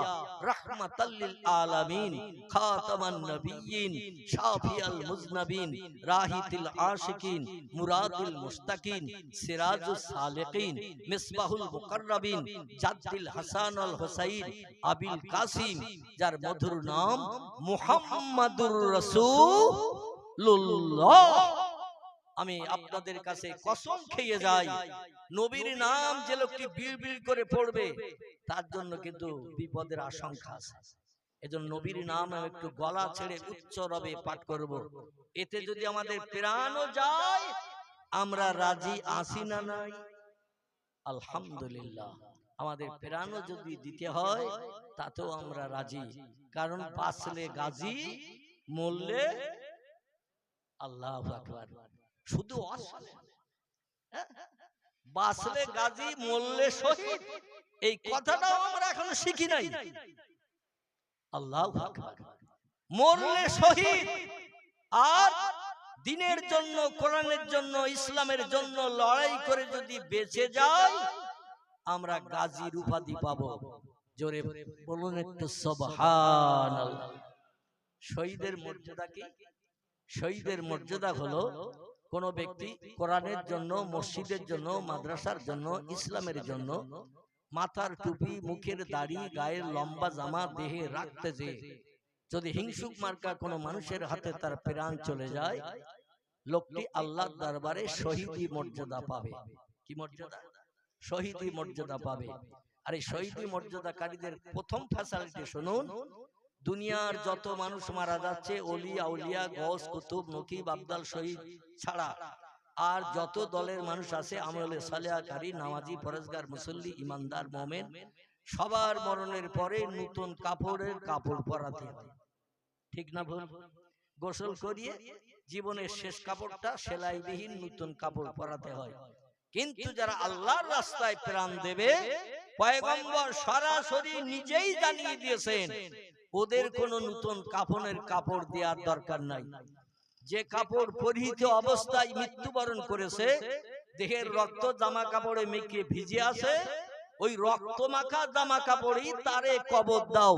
রাহমাতাল লিল আলামিন, খাতামান নবিয়্যিন, শাফিয়াল মুজনাবিন, রাহিতুল আশিকিন, মুরাদুল মুস্তাকিন, সিরাজুস সালিকিন, মিসবাহুল মুকাররাবিন, জাদ্দুল হাসান আল হুসাইন, আবিল কাসিম, যার মধুর নাম মুহাম্মাদুর রাসূলুল্লাহ। আমি আপনাদের কাছে কসম খেয়ে যাই, নবীর নাম যে লোকটি বিড়বিড় করে পড়বে তার জন্য কিন্তু বিপদের আশঙ্কা আছে। এজন্য নবীর নাম আমি একটু গলা ছেড়ে উচ্চ রবে পাঠ করব। এতে যদি আমাদের প্রাণও যায় আমরা রাজি আছি না নাই? আলহামদুলিল্লাহ। আমাদের প্রাণও যদি দিতে হয় তাতেও আমরা রাজি, কারণ বাঁচলে গাজী, মরলে আল্লাহু আকবার। শুধু বাঁচলে গাজী, মরলে শহীদ, এই কথাটাও আমরা এখনো শিখি নাই। আল্লাহু আকবার। মরলে শহীদ, আর দ্বীনের জন্য, কোরআনের জন্য, ইসলামের জন্য লড়াই করে যদি বেঁচে যাই আমরা গাজীর উপাধি পাবো। জোরে বলুন একটু সুবহানাল্লাহ। শহীদের মর্যাদা কি? শহীদের মর্যাদা হলো কোন ব্যক্তি কোরআনের জন্য, মসজিদের জন্য, মাদ্রাসার জন্য, ইসলামের জন্য মাথার টুপি, মুখের দাড়ি, গায়ের লম্বা জামা দেহে রাখতে যে যদি হিংসুক মার্কা কোন মানুষের হাতে তার প্রাণ চলে যায়, লোকটি আল্লাহর দরবারে শহীদি মর্যাদা পাবে। কি মর্যাদা? শহীদি মর্যাদা পাবে। আর এই শহীদি মর্যাদাকারীদের প্রথম ফ্যাসিলিটি শুনুন, দুনিয়ার যত মানুষ মারা যাচ্ছে, ওলি আউলিয়া, গওস, কুতুব, নকিব, আবদাল, শহীদ ছাড়া আর যত দলের মানুষ আছে, আমলে সালেহাকারী, নামাজি, পরেজগার, মুসল্লি, ইমানদার, মুমিন, সবার মরণের পরে নতুন কাপড়ের কাপড় পরাতে হয়, ঠিক না ভুল? গোসল করিয়ে জীবনের শেষ কাপড়টা সেলাইবিহীন নতুন কাপড় পরাতে হয়। কিন্তু যারা আল্লাহর রাস্তায় প্রাণ দেবে, পয়গম্বর সরাসরি নিজেই জানিয়ে দিয়েছেন ওদের কোনো নতুন কাফনের কাপড় দেওয়ার দরকার নাই। যে কাপড় পরিহিত অবস্থায় মৃত্যুবরণ করেছে, দেহের রক্ত জামা কাপড়ে মেখে ভিজে আছে, ওই রক্ত মাখা জামা কাপড়ই তারে কবর দাও,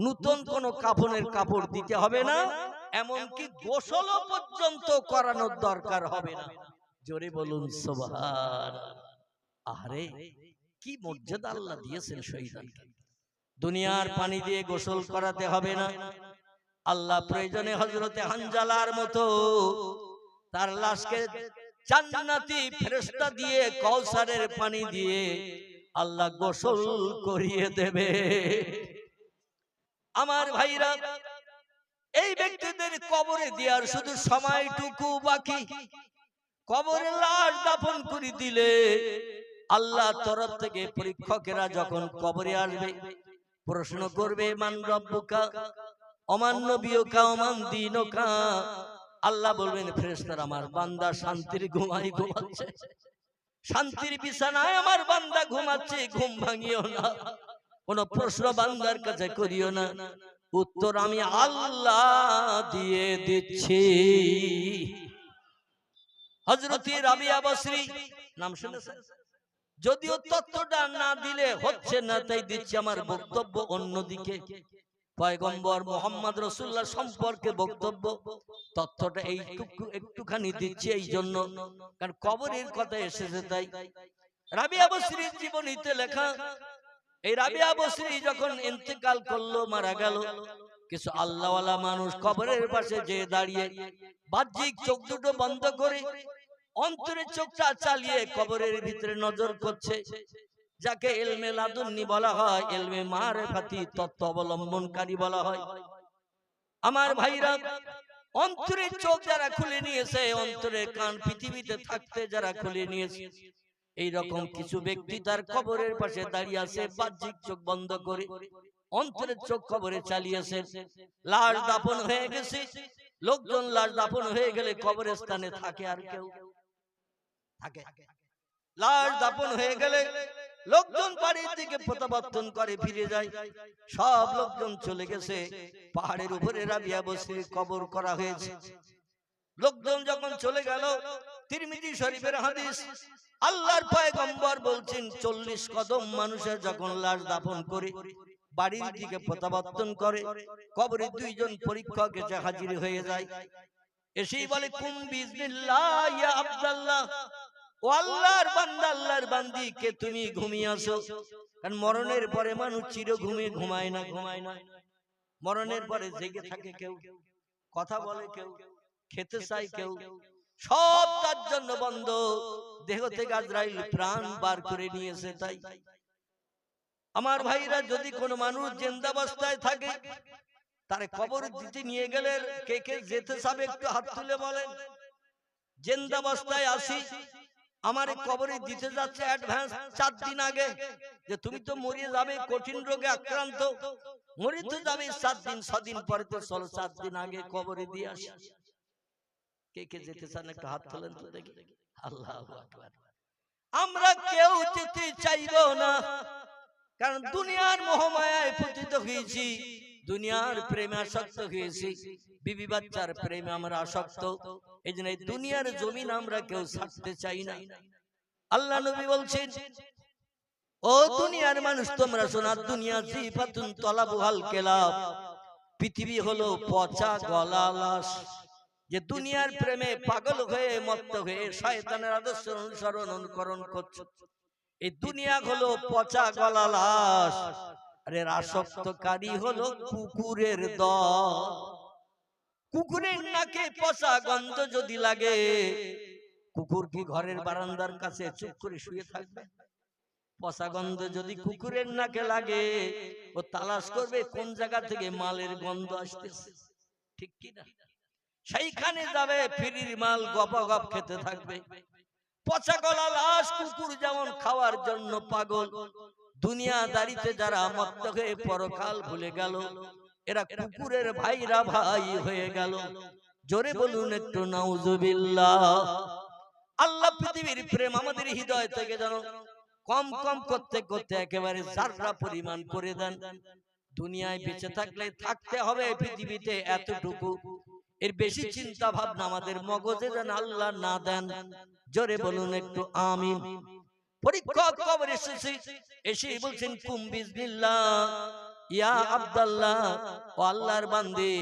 নতুন কোন কাফনের কাপড় দিতে হবে না, এমনকি গোসল পর্যন্ত করানোর দরকার হবে না। জোরে বলুন সুবহানাল্লাহ। আরে কি মর্যাদা আল্লাহ দিয়েছেন শহীদকে। দুনিয়ার পানি দিয়ে গোসল করাতে হবে না, আল্লাহ প্রয়োজনে হযরতে হানজালার মতো তার লাশকে জান্নাতি ফেরেশতা দিয়ে, কাউসারের পানি দিয়ে আল্লাহ গোসল করিয়ে দেবে। আমার ভাইরা, এই ব্যক্তিদের কবরে দেওয়ার শুধু সময়টুকু বাকি। কবরে লাশ দাফন করে দিলে আল্লাহ তরফ থেকে পরীক্ষকেরা যখন কবরে আসবে প্রশ্ন করবে, মান রব্বুকা ওমান নবিয়ুকা ওমান দীনুকা। আল্লাহ বলবেন, ফেরেশতারা আমার বান্দা শান্তির ঘুমাচ্ছে, শান্তির বিছানায় আমার বান্দা ঘুমাচ্ছে, ঘুম ভাঙিও না, কোন প্রশ্ন বান্দার কাছে করিও না, উত্তর আমি আল্লাহ দিয়ে দিচ্ছি। হযরত রাবিয়া বসরি নাম শুনেছেন? যদিও তথ্যটা না দিলে হচ্ছে না, তাই দিচ্ছি আমার বক্তব্য অন্যদিকে। পয়গম্বর মুহাম্মদ রাসূলুল্লাহ সম্পর্কে বক্তব্য, তথ্যটা এইটুকু একটুখানি দিচ্ছি এই জন্য কারণ কবরের কথা এসেছে। তাই রাবিয়া বসরির জীবনীতে লেখা, এই রাবিয়া বসরি যখন ইন্তেকাল করলো, মারা গেল, কিছু আল্লাহওয়ালা মানুষ কবরের পাশে যে দাঁড়িয়ে বাহ্যিক চোখ দুটো বন্ধ করে অন্তরের চোখটা চালিয়ে কবরের ভিতরে নজর করছে। যাকে ইলমে লাদুন্নি বলা হয়, ইলমে মারিফাতি তত্ত্ব অবলম্বনকারী বলা হয়। আমার ভাইরা, অন্তরের চোখ যারা খুলে নিয়েছে, অন্তরের কান পৃথিবীতে থাকতে যারা খুলে নিয়েছে, এই রকম কিছু ব্যক্তি তার কবরের পাশে দাঁড়িয়ে আছে, বাহ্যিক চোখ বন্ধ করে অন্তরের চোখ কবরে চালিয়েছে। লাশ দাফন হয়ে গেছে, লোকজন লাশ দাফন হয়ে গেলে কবরের স্থানে থাকে আর কেউ থাকে? লাশ দাফন হয়ে গেলে লোকজন বাড়ির দিকে প্রত্যাবর্তন করে ফিরে যায়। সব লোকজন চলে গেছে, পাহাড়ের উপরে রাবিয়া বসরির কবর করা হয়েছে। লোকজন যখন চলে গেল, তিরমিজি শরীফের হাদিস, আল্লাহর পয়গম্বর বলছেন 40 কদম মানুষের যখন লাশ দাফন করে বাড়ির দিকে প্রত্যাবর্তন করে, কবরে দুইজন পরীক্ষক এসে হাজির হয়ে যায়। এসেই বলে, কুম বিজনিল্লাহ ইয়া আব্দুল্লাহ, ও আল্লাহর বান্দা, আল্লাহর বান্দি, কে তুমি ঘুমিয়ে আসো? কারণ মরণের পরে মানুষ চির ঘুমে ঘুমায় না, ঘুমায় না। মরণের পরে জেগে থাকে কেউ, কথা বলে কেউ, খেতে চায় কেউ, সব তার জন্য বন্ধ। দেহ থেকে আজরাইল প্রাণ বার করে নিয়েছে। তাই আমার ভাইরা, যদি কোনো মানুষ জিন্দাবস্থায় থাকে, তারে কবর দিতে নিয়ে গেলে কে কে যেতে চাবে একটু হাত তুলে বলেন। জিন্দাবস্থায় আসি, আমার কবরে দিতে যাচ্ছে অ্যাডভান্স 4 দিন আগে, যে তুমি তো মরিয়ে যাবে, কঠিন রোগে আক্রান্ত, মরিতে যাবে 4 দিন 6 দিন পরে, তো চলো 4 দিন আগে কবরে দিয়ে আসি। কে কে যেতে চান একটু হাত তোলেন তো দেখি। আল্লাহু আকবার। আমরা কেউ যেতে চাইবো না, কারণ দুনিয়ার মোহমায়ায় পতিত হয়েছি, দুনিয়ার প্রেমে আসক্ত হয়েছি, বিবি বাচ্চার প্রেমে আমরা আসক্ত। এই জন্য এই দুনিয়ার জমিন আমরা কেউ ছাড়তে চাই না। আল্লাহ নবী বলছেন, ও দুনিয়ার মানুষ তোমরা শোনা, দুনিয়া জিফাতুন তলাবুহাল কেলাব, পৃথিবী হলো পচা গলা লাশ। যে দুনিয়ার প্রেমে পাগল হয়ে মত্ত হয়ে শয়তানের আদর্শ অনুসরণ অনুকরণ করছে, এই দুনিয়া হলো পচা গলা লাশ। আরে আসক্তকারী হলো কুকুরের দল। কুকুরের নাকে পচা গন্ধ যদি লাগে, কুকুর কি ঘরের বারান্দার কাছে চুপ করে শুয়ে থাকবে? পচা গন্ধ যদি কুকুরের নাকে লাগে, ও তালাশ করবে কোন জায়গা থেকে মালের গন্ধ আসতেছে, ঠিক কি না? সেইখানে যাবে, ফ্রির মাল গপাগপ খেতে থাকবে। পচা গলা লাশ কুকুর যেমন খাওয়ার জন্য পাগল, দুনিয়াদারিতে যারা মত্ত হয়ে পরকাল ভুলে গেল, এরা কুকুরের ভাইরা ভাই হয়ে গেল। জোরে বলুন একটু নাউজুবিল্লাহ। আল্লাহ পৃথিবীর প্রেম আমাদের হৃদয় থেকে যেন কম কম করতে করতে একেবারে জাররা পরিমাণ করে দেন। দুনিয়ায় বেঁচে থাকলে থাকতে হবে পৃথিবীতে এতটুকু, এর বেশি চিন্তা ভাবনা আমাদের মগজে যেন আল্লাহ না দেন। জোরে বলুন একটু আমিন। পরীক্ষক কবরে এসে বলছেন, কুম বিজনিল্লাহ ইয়া আব্দুল্লাহ, ও আল্লাহর বান্দে,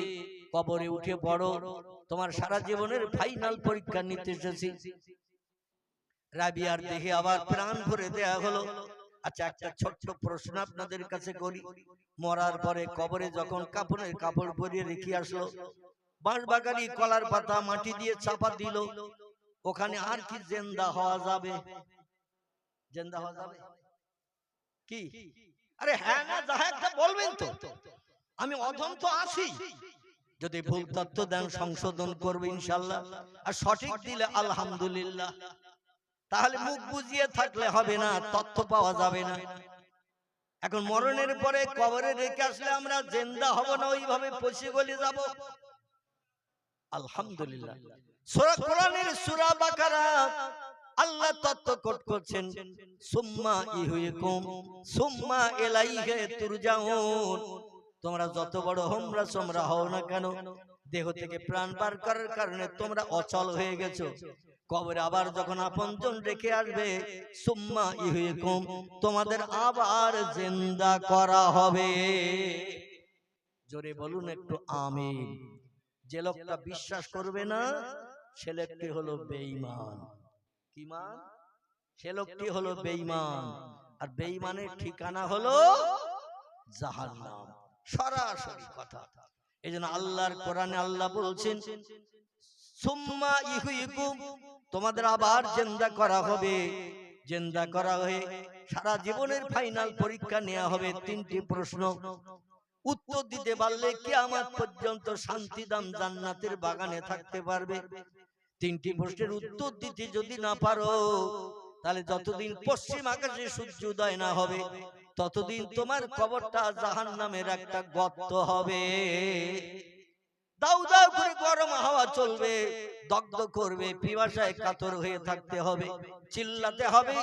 কবরে উঠে পড়ো, তোমার সারা জীবনের ফাইনাল পরীক্ষা নিতে এসেছি। রাবিয়ার দেখে আবার প্রাণ ভরে দেয়া হলো। আচ্ছা, একটা ছোট্ট প্রশ্ন আপনাদের কাছে করি, মরার পরে কবরে যখন কাফনের কাপড় পরিয়ে রেখে আসলো, বাঁশবাগানি কলার পাতা মাটি দিয়ে চাপা দিল, ওখানে আর কি জিন্দা হওয়া যাবে? জিন্দা হওয়া যাবে কি? আরে হ্যাঁ না যা একটা বলবেন তো, আমি অধম তো আছি। যদি ভুল তথ্য দেন সংশোধন করবে ইনশাআল্লাহ, আর সঠিক দিলে আলহামদুলিল্লাহ। তাহলে মুখ বুঝিয়ে থাকলে হবে না, তথ্য পাওয়া যাবে না। এখন মরণের পরে কবরে রেখে আসলে আমরা জিন্দা হব না, ওইভাবে পচে গলে যাব? আলহামদুলিল্লাহ। সূরা কোরআনের সূরা বাকারা আল্লাহ তত্ত্ব কোট করছেন, সুম্মা ইহয়িকুম সুম্মা ইলাইহি তুরজাউন। তোমরা যত বড় হোমরা সোমরা হও না কেন, দেহ থেকে প্রাণ বার করার কারণে তোমরা অচল হয়ে গেছো। কবরে আবার যখন আপনজন রেখে আসবে, সুম্মা ইহয়িকুম, তোমাদের আবার জিন্দা করা হবে। জোরে বলুন একটু আমিন। যে লোকটা বিশ্বাস করবে না, সে লোকটি হলো বেঈমান। কি মান? সে লোকটি হলো বেঈমান, আর বেঈমানের ঠিকানা হলো জাহান্নাম। সরাসরি কথা। এইজন্য আল্লাহর কোরআনে আল্লাহ বলছেন, সুম্মা ইহয়িকুম, তোমাদের আবার জিন্দা করা হবে। জিন্দা করা হয়ে সারা জীবনের ফাইনাল পরীক্ষা নেওয়া হবে। 3টি প্রশ্ন উত্তর দিতে পারলে কিয়ামত পর্যন্ত শান্তিদাম জান্নাতের বাগানে থাকতে পারবে। 3টি প্রশ্নের উত্তর দিতে যদি না পারো, তাহলে যতদিন পশ্চিম আকাশে সূর্য উদয় না হবে ততদিন তোমার কবরটা জাহান্নামের একটা গর্ত হবে। দাউ দাউ করে গরম হাওয়া চলবে, দগ্ধ করবে, পিপাসায় কাতর হয়ে থাকতে হবে, চিল্লাতে হবে।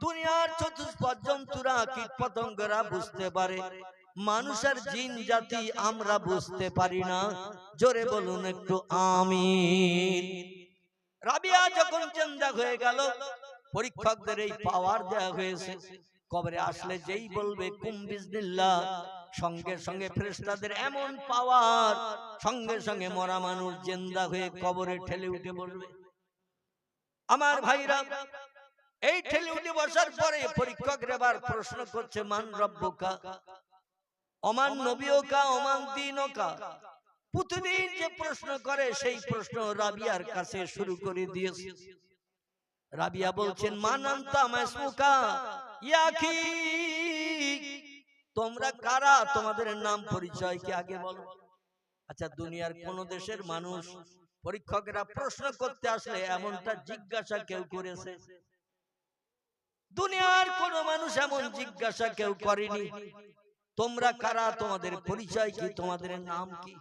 দুনিয়ার চতুষ্পদ জন্তুরা কীটপতঙ্গরা বুঝতে পারে, মানুষ আর জিন জাতি আমরা বুঝতে পারি না। জোরে বলুন একটু আমিন। রাবিয়া যখন জিন্দা হয়ে গেল, পরীক্ষকদের এই পাওয়ার দেয়া হয়েছে, কবরে আসলে যেই বলবে কুম বিজনিল্লাহ, সঙ্গে সঙ্গে ফেরেশতাদের এমন পাওয়ার, সঙ্গে সঙ্গে মরা মানুষ জিন্দা হয়ে কবরে ঠেলে উঠে বলবে। আমার ভাইরা, এই ঠেলে উঠে বসার পরে পরীক্ষকরা এবার প্রশ্ন করছে, মান রব্বুকা, ওমান নবিয়ুকা, ওমান দীনুকা। প্রতিদিন যে প্রশ্ন করে সেই প্রশ্ন রাবিয়ার কাছে শুরু করে দিয়েছে। রাবিয়া বলছেন, মান আনতা মাসমুকা, ইয়া আখি, তোমরা কারা, তোমাদের নাম পরিচয় কি আগে বলো। আচ্ছা, দুনিয়ার কোন দেশের মানুষ পরীক্ষকেরা প্রশ্ন করতে আসলে এমনটা জিজ্ঞাসা কেউ করেছে? দুনিয়ার কোন মানুষ এমন জিজ্ঞাসা কেউ করেনি, তোমরা কারা, তোমাদের পরিচয় কি, তোমাদের নাম কি।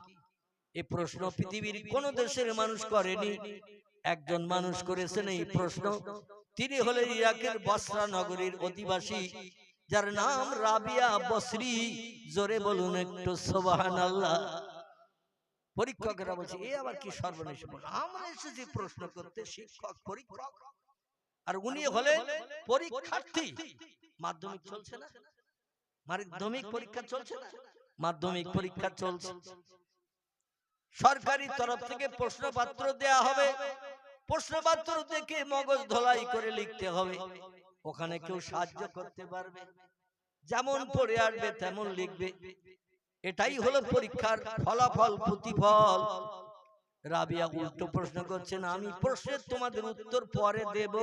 এই প্রশ্ন পৃথিবীর কোন দেশের মানুষ করেনি। একজন মানুষ করেছেন এই প্রশ্ন, তিনি হলেন ইরাকের বসরা নগরীর অধিবাসী, যার নাম রাবিয়া বসরি। জোরে বলুন একটু সুবহানাল্লাহ। পরীক্ষকরা বলছে, এ আবার কি সর্বনাশ, আমরা এসেছি প্রশ্ন করতে, শিক্ষক পরীক্ষক, আর উনি হলেন পরীক্ষার্থী। মাধ্যমিক চলছে না, মাধ্যমিক পরীক্ষা চলছে না, মাধ্যমিক পরীক্ষা চলছে। সরকারি তরফ থেকে প্রশ্নপত্র দেয়া হবে, প্রশ্নপত্র দেখে মগজ ধোলাই করে লিখতে হবে। ওখানে কেউ সাহায্য করতে পারবে? যেমন পড়ে আসবে তেমন লিখবে। এটাই হলো পরীক্ষার ফলাফল, প্রতিফল। রাবিয়া উল্টো প্রশ্ন করছেন, আমি প্রশ্নের তোমাদের উত্তর পরে দেব,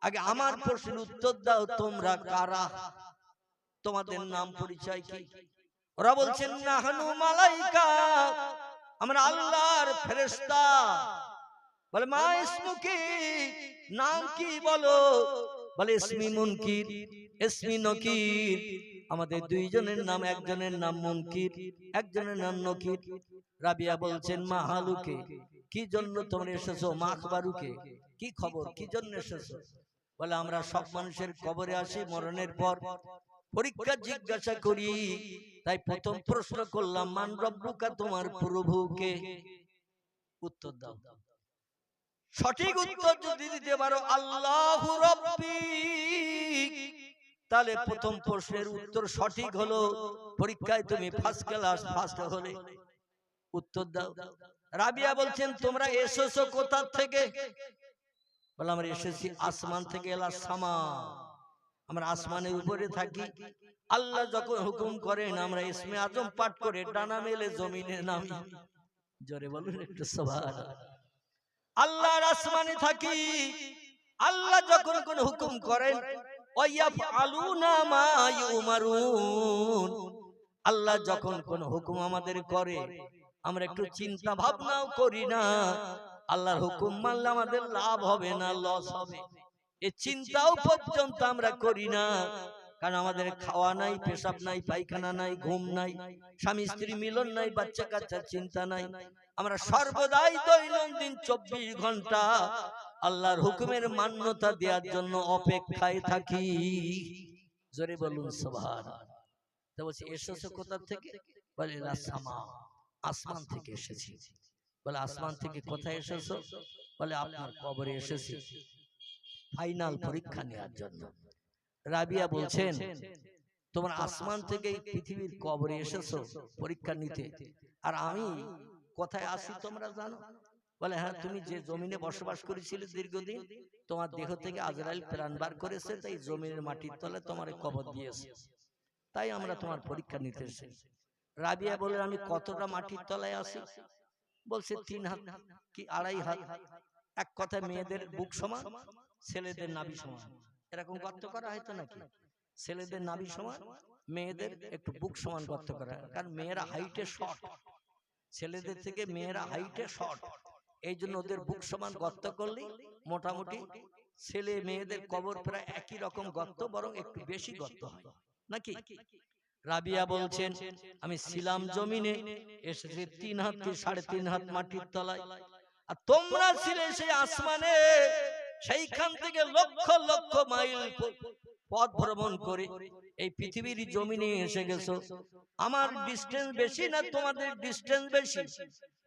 আগে আমার প্রশ্নের উত্তর দাও, তোমরা কারা, তোমাদের নাম পরিচয় কি। ওরা বলছেন, নাহনু মালাইকা, আমরা আল্লাহর ফেরেশতা। বলে, মা ইসমুকি, নাম কি বলো। বলে, ইসমি মুনকির, ইসমি নকির। আমাদের দুইজনের নাম, একজনের নাম মুনকির, একজনের নাম নকির। রাবিয়া বলছেন, মা হালুকে, কি জন্য তোমরা এসেছো, মা আখবারুকে, কি খবর, কি জন্য এসেছো। বলে, আমরা সব মানুষের কবরে আসি মরণের পর, পরীক্ষা জিজ্ঞাসা করি, তাই প্রথম প্রশ্ন করলাম, মান রব্বুকা, তোমার প্রভুকে। উত্তর দাও। সঠিক উত্তর যদি দিতে পারো আল্লাহু রাব্বি, তাহলে প্রথম প্রশ্নের উত্তর সঠিক হলো, পরীক্ষায় তুমি ফার্স্ট ক্লাস, ফার্স্ট হলে। উত্তর দাও। রাবিয়া বলছেন, তোমরা এসেছো কোথা থেকে। বলে, আমরা এসেছি আসমান থেকে। এলা সামা, আমরা আসমানের উপরে থাকি। আল্লাহ যখন হুকুম করেন আমরা ইসমে আজম পাঠ করে ডানা মেলে জমিনে নামি। জোরে বলুন একটু সুবহানাল্লাহ। আল্লাহর আসমানে থাকি, আল্লাহ যখন কোন হুকুম করেন, ওয়ায়াফআলুনা মা ইউমারুন, আল্লাহ যখন কোন হুকুম আমাদের করে আমরা একটু চিন্তা ভাবনাও করি না, আল্লাহর হুকুম মানলে আমাদের লাভ হবে না লস হবে, এই চিন্তাও পর্যন্ত আমরা করি না। কারণ আমাদের খাওয়া নাই, পেশাব নাই, পায়খানা নাই, ঘুম নাই, স্বামী স্ত্রী মিলন নাই, বাচ্চা কাচ্চার চিন্তা নাই। আমরা সর্বদাই দৈনন্দিন 24 ঘন্টা আল্লাহর হুকুমের মান্যতা দেওয়ার জন্য অপেক্ষায় থাকি। জোরে বলুন সুবহানাল্লাহ। তো বলছি, এসেছো কোথা থেকে। বলে, সামা, আসমান থেকে এসেছি। বলে, আসমান থেকে কোথায় এসেছো। বলে, আপনার কবরে এসেছি ফাইনাল পরীক্ষা নেওয়ার জন্য। রাবিয়া বলছেন, তোমরা আসমান থেকে পৃথিবীর কবরে এসেছো পরীক্ষা নিতে, আর আমি কোথায় আসি তোমরা জানো। বলে, হ্যাঁ, তুমি যে জমিনে বসবাস করেছিলে দীর্ঘদিন, তোমার দেহ থেকে আজরাইল প্রাণ বার করেছে, তাই জমিনের মাটির তলে তোমার কবর দিয়েছে, তাই আমরা তোমার পরীক্ষা নিতে এসেছি। রাবিয়া বলে, আমি কতটা মাটির তলায় আছি। বলছে, 3 হাত কি 2.5 হাত, এক কথায় মেয়েদের বুক সমান, ছেলেদের নাভি সমান, এরকম গর্ত করা হয়তো নাকি? ছেলেদের নাভি সমান, মেয়েদের একটু বুক সমান গর্ত করা, কারণ মেয়েরা হাইটে শর্ট, ছেলেদের থেকে মেয়েরা হাইটে শর্ট, এই জন্য ওদের বুক সমান গর্ত করলেই মোটামুটি ছেলে মেয়েদের কবর প্রায় একই রকম গর্ত, বরং একটু বেশি গর্ত হয় নাকি? রাবিয়া বলছেন আমি ছিলাম জমিনে, এসেছে 3 হাত কি 3.5 হাত মাটির তলায়, আর তোমরা ছিলে সেই আসমানে, সেইখান থেকে লক্ষ লক্ষ মাইল পথ ভ্রমণ করে এই পৃথিবীর জমিনে এসে গেছো। আমার ডিস্টেন্স বেশি না তোমাদের ডিস্টেন্স বেশি?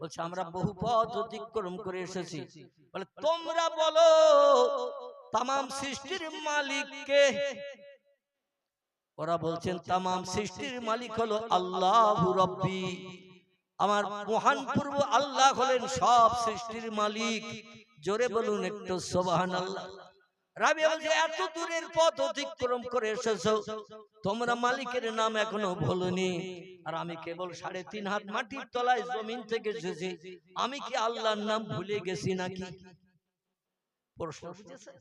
বলছে আমরা বহু পথ অতিক্রম করে এসেছি। বলে তোমরা বলো তামাম সৃষ্টির মালিক কে? ওরা বলছেন তামাম সৃষ্টির মালিক হলো আল্লাহু রাব্বি, আমার মহান পূর্ব আল্লাহ হলেন সব সৃষ্টির মালিক। জোরে বলুন একটু সুবহানাল্লাহ। রাবিয়া বলছে এত দূরের পথ অতিক্রম করে এসেছো, তোমরা মালিকের নাম এখনো ভুলনি, আর আমি কেবল 3.5 হাত মাটির তলায় জমিন থেকে এসেছি, আমি কি আল্লাহর নাম ভুলে গেছি নাকি? প্রশ্ন বুঝেছে?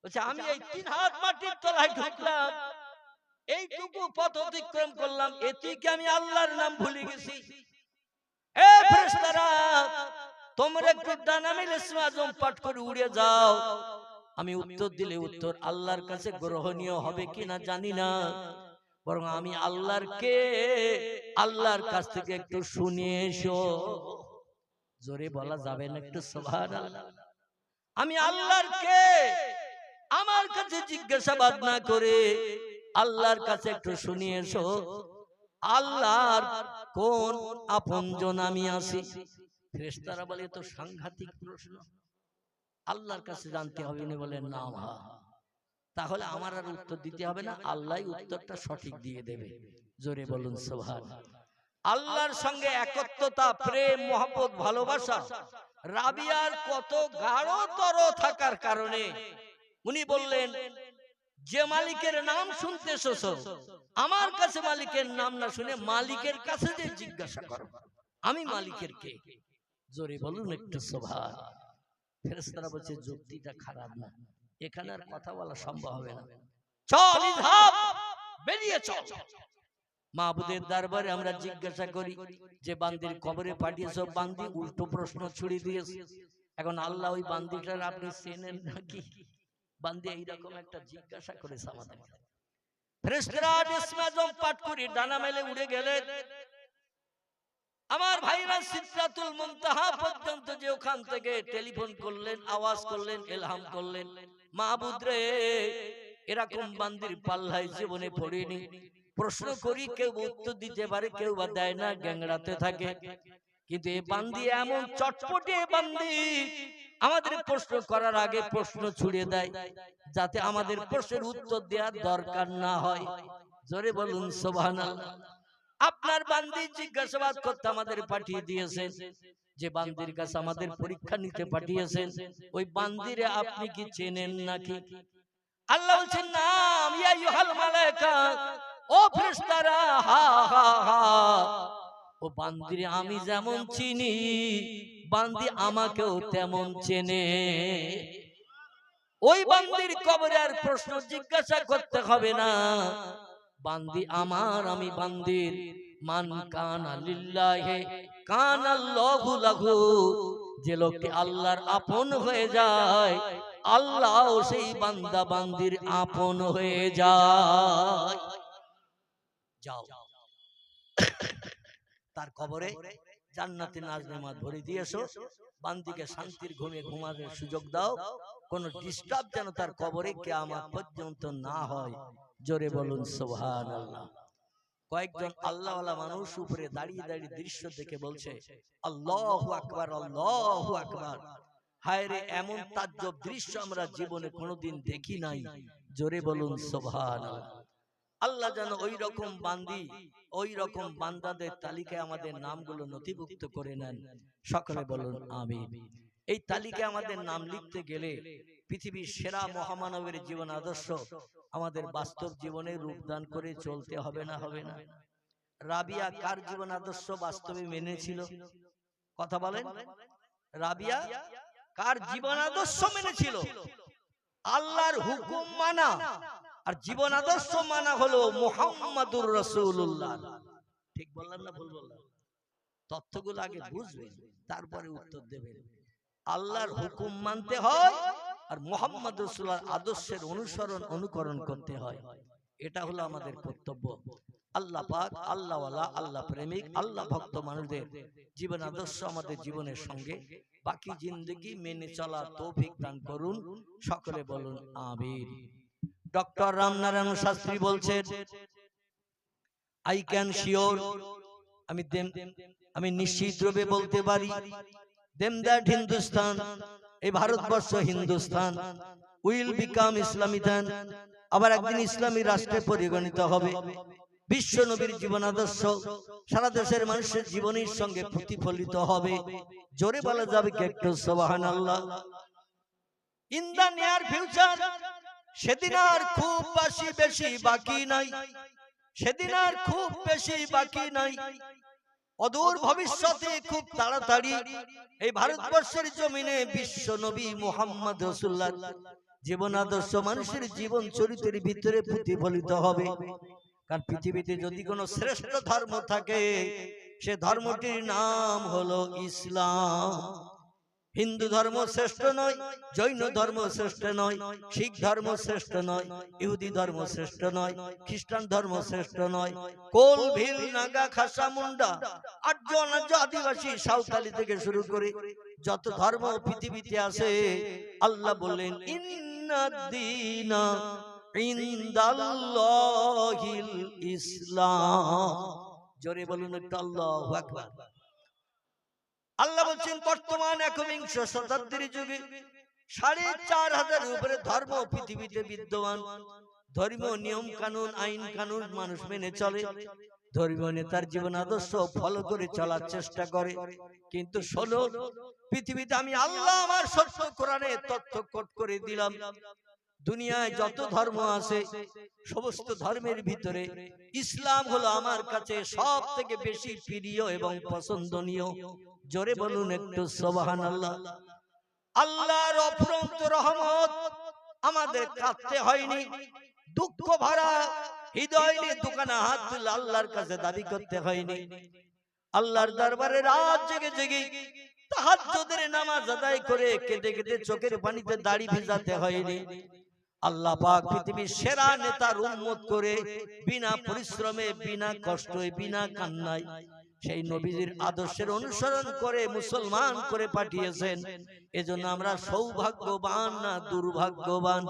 বলছে আমি এই 3 হাত মাটির তলায় ঢুকলাম, এইটুকু পথ অতিক্রম করলাম, এতেই কি আমি আল্লাহর নাম ভুলে গেছি? এ ফেরেশতারা, তোমরা একটু ডানা মেলে ইসমে আজম পাঠ করে উড়ে যাও। আমি উত্তর দিলে উত্তর আল্লাহর কাছে গ্রহণীয় হবে কিনা জানি না, বরং আমি আল্লাহর কাছ থেকে একটু শুনে এসো। জোরে বলা যাবে না একটু সুবহানাল্লাহ? আমি আল্লাহর কে আমার কাছে জিজ্ঞাসাবাদ না করে আল্লাহর কাছে একটু শুনে এসো, আল্লাহর কোন আপনজন আমি আছি। ফেরেশতারা বলে তো সাংঘাতিক প্রশ্ন, আল্লাহর কাছে জানতে হবে না? বলে না, তাহলে আমার আর উত্তর দিতে হবে না, আল্লাহই উত্তরটা সঠিক দিয়ে দেবে। জোরে বলুন সুবহানাল্লাহ। আল্লাহর সঙ্গে একত্বতা, প্রেম, মহব্বত, ভালোবাসা রাবিয়ার কত গাঢ়তর থাকার কারণে উনি বললেন যে মালিকের নাম শুনতে এসেছো, আমার কাছে মালিকের নাম না শুনে মালিকের কাছে যে জিজ্ঞাসা করো আমি মালিকের কে। জোরে বলুন একটু সুবহানাল্লাহ। ফেরেশতারা বলছে যুক্তিটা খারাপ না, এখানে আর কথা বলা সম্ভব হবে না, চল ইযহাব, বেরিয়ে চল। মাহবুদের দরবারে আমরা জিজ্ঞাসা করি যে বান্দির কবরে পাঠিয়েছো, বান্দি উল্টো প্রশ্ন ছুড়ে দিয়েছে। এখন আল্লাহ ওই বান্দিটার আপনি চেনেন নাকি? বান্দি এইরকম একটা জিজ্ঞাসা করেছে আমাদের। ফেরেশতারা ইসমে আজম পাঠ করে ডানা মেলে উড়ে গেলেন। আমার ভাইরা সিদরাতুল মুনতাহা পর্যন্ত যে ওখান থেকে টেলিফোন করলেন, আওয়াজ করলেন, ইলহাম করলেন, মাহবুদ রে এরকম বান্দির পাল্লায় জীবনে পড়িনি। প্রশ্ন করি কেউ উত্তর দিতে পারে, কেউ বা দেয় না, গ্যাংড়াতে থাকে, কিন্তু এই বান্দি এমন চটপটে বান্দি, আমাদের প্রশ্ন করার আগে প্রশ্ন ছুড়ে দেয় যাতে আমাদের প্রশ্নের উত্তর দেওয়ার দরকার না হয়। জোরে বলুন সুবহানাল্লাহ। আপনার বান্দি জিজ্ঞাসাবাদ করতে আমাদের পাঠিয়ে দিয়েছেন, যে বান্দির কাছে আমাদের পরীক্ষা নিতে পাঠিয়েছেন, ওই বান্দিরে আপনি কি চেনেন নাকি? আল্লাহ বলছেন নাম, ইয়া আইয়ুহাল মালায়েকা, ও ফেরেশতারা, হা হা হা, ও বান্দিরে আমি যেমন চিনি বান্দি আমাকেও তেমন চেনে। ওই বান্দির কবরে আর প্রশ্ন জিজ্ঞাসা করতে হবে না, বান্দি আমার, আমি বান্দির। মান কানা লিল্লাহি কানাল্লাহু লাহু, যে লোকটি আল্লাহর আপন হয়ে যায় আল্লাহ সেই বান্দা বান্দির আপন হয়ে যায়। যাও তার কবরে জান্নাতি নাজনেমাত ভরে দিয়েছো, বান্দিকে শান্তির ঘুমে ঘুমানোর সুযোগ দাও, কোন ডিস্টার্ব যেন তার কবরে কিয়ামত পর্যন্ত না হয়। জোরে বলুন সুবহানাল্লাহ। কয়েকজন আল্লাহওয়ালা মানুষ উপরে দাঁড়িয়ে দাঁড়িয়ে দৃশ্য দেখে বলছে আল্লাহু আকবার, আল্লাহু আকবার। হায় রে, এমন তাজ্জব দৃশ্য আমরা জীবনে কোনোদিন দেখি নাই। জোরে বলুন সুবহানাল্লাহ। আল্লাহ যেন ওই রকম বান্দি, ওই রকম বান্দাদের তালিকায় আমাদের নামগুলো নথিভুক্ত করে নেন। সকলে বলুন আমিন। এই তালিকায় আমাদের নাম লিখতে গেলে পৃথিবীর সেরা মহামানবের জীবন আদর্শ আমাদের বাস্তব জীবনে রূপদান করে চলতে হবে না? হবে না? রাবিয়া কার জীবন আদর্শ বাস্তবে মেনেছিল? কথা বলেন। রাবিয়া কার জীবন আদর্শ মেনেছিল? আল্লাহর হুকুম মানা আর জীবন আদর্শ মানা হলো মুহাম্মাদুর রাসূলুল্লাহ। ঠিক বললাম না ভুল বললাম? তথ্যগুলো আগে বুঝবেন, তারপরে উত্তর দেবেন। আল্লাহর হুকুম মানতে হয় আর মুহাম্মদ রাসূলুল্লাহর আদর্শের অনুকরণ করতে হয়। এটা হলো আমাদের কর্তব্য। আল্লাহ পাক আল্লাহওয়ালা, আল্লাহ প্রেমিক, আল্লাহ ভক্ত মানুষদের জীবন আদর্শ আমাদের জীবনের সঙ্গে বাকি জিন্দগি মেনে চলার তৌফিক দান করুন। সকলে বলুন আমিন। ডক্টর রামনারায়ণ শাস্ত্রী বলছেন, আই ক্যান শিওর, আমি নিশ্চিত রূপে বলতে পারি, দেম দ্যাট হিন্দুস্তান, এই ভারতবর্ষ হিন্দুস্তান, উইল বিকাম ইসলামিতান, আবার একদিন ইসলামী রাষ্ট্রে পরিগণিত হবে। বিশ্ব নবীর জীবন আদর্শ সারা দেশের মানুষের জীবনের সঙ্গে প্রতিফলিত হবে। জোরে বলা যাবে কি একটু সুবহানাল্লাহ? ইন দা নিয়ার ফিউচার, সেদিন আর খুব বেশি বাকি নাই, সেদিন আর খুব বেশি বাকি নাই। অদূর ভবিষ্যতে খুব তাড়াতাড়ি এই ভারতবর্ষের জমিনে বিশ্ব নবী মুহাম্মদ রাসূলুল্লাহ জীবন আদর্শ মানুষের জীবন চরিত্রের ভিতরে প্রতিফলিত হবে। কারণ পৃথিবীতে যদি কোনো শ্রেষ্ঠ ধর্ম থাকে, সে ধর্মটির নাম হলো ইসলাম। হিন্দু ধর্ম শ্রেষ্ঠ নয়, জৈন ধর্ম শ্রেষ্ঠ নয়, শিখ ধর্ম শ্রেষ্ঠ নয়, ইহুদি ধর্ম শ্রেষ্ঠ নয়, খ্রিস্টান ধর্ম শ্রেষ্ঠ নয়। কোল, ভিল, নাগা, খাসা, মুন্ডা, আর্য, অনার্য, আদিবাসী, সাঁওতালি থেকে শুরু করে যত ধর্ম পৃথিবীতে আছে, আল্লাহ বললেন ইন্নাদ-দীনা ইনদাল্লাহিল ইসলাম। জোরে বলুন একটু আল্লাহু আকবার। আল্লাহ বলছেন বর্তমান একবিংশ শতাব্দীর যুগে ৪৫০০০ উপরে ধর্ম পৃথিবীতে বিদ্যমান। ধর্মীয় নিয়ম কানুন, আইন কানুন মানুষ মেনে চলে, ধর্মীয় নেতার জীবন আদর্শ ফলো করে চলার চেষ্টা করে। কিন্তু শোনো, পৃথিবীতে আমি আল্লাহ আমার সত্য কোরআনে তথ্য কোট করে দিলাম, দুনিয়ায় যত ধর্ম আছে সমস্ত ধর্মের ভিতরে ইসলাম হলো আমার কাছে সব থেকে বেশি প্রিয় এবং পছন্দনীয়। জোরে বলুন একটু সুবহানাল্লাহ। আল্লাহর অফুরন্ত রহমত, আমাদের কাঁদতে হয়নি, দুঃখ ভরা হৃদয় নিয়ে দোকানে হাত তুলে আল্লাহর কাছে দাবি করতে হয়নি। আল্লাহর দরবারে রাত জেগে জেগে তাহাজ্জুদের নামাজ আদায় করে কেঁদে কেঁদে চোখের পানিতে দাড়ি ভিজাতে হয়নি। আল্লাহ পাক পৃথিবীর সেরা নেতার উম্মত করে বিনা পরিশ্রমে, বিনা কষ্টে, বিনা কান্নায় সেই নবীজির আদর্শের অনুসরণ করে মুসলমান করে পাঠিয়েছেন। এজন্য আমরা সৌভাগ্যবান না দুর্ভাগ্যবান?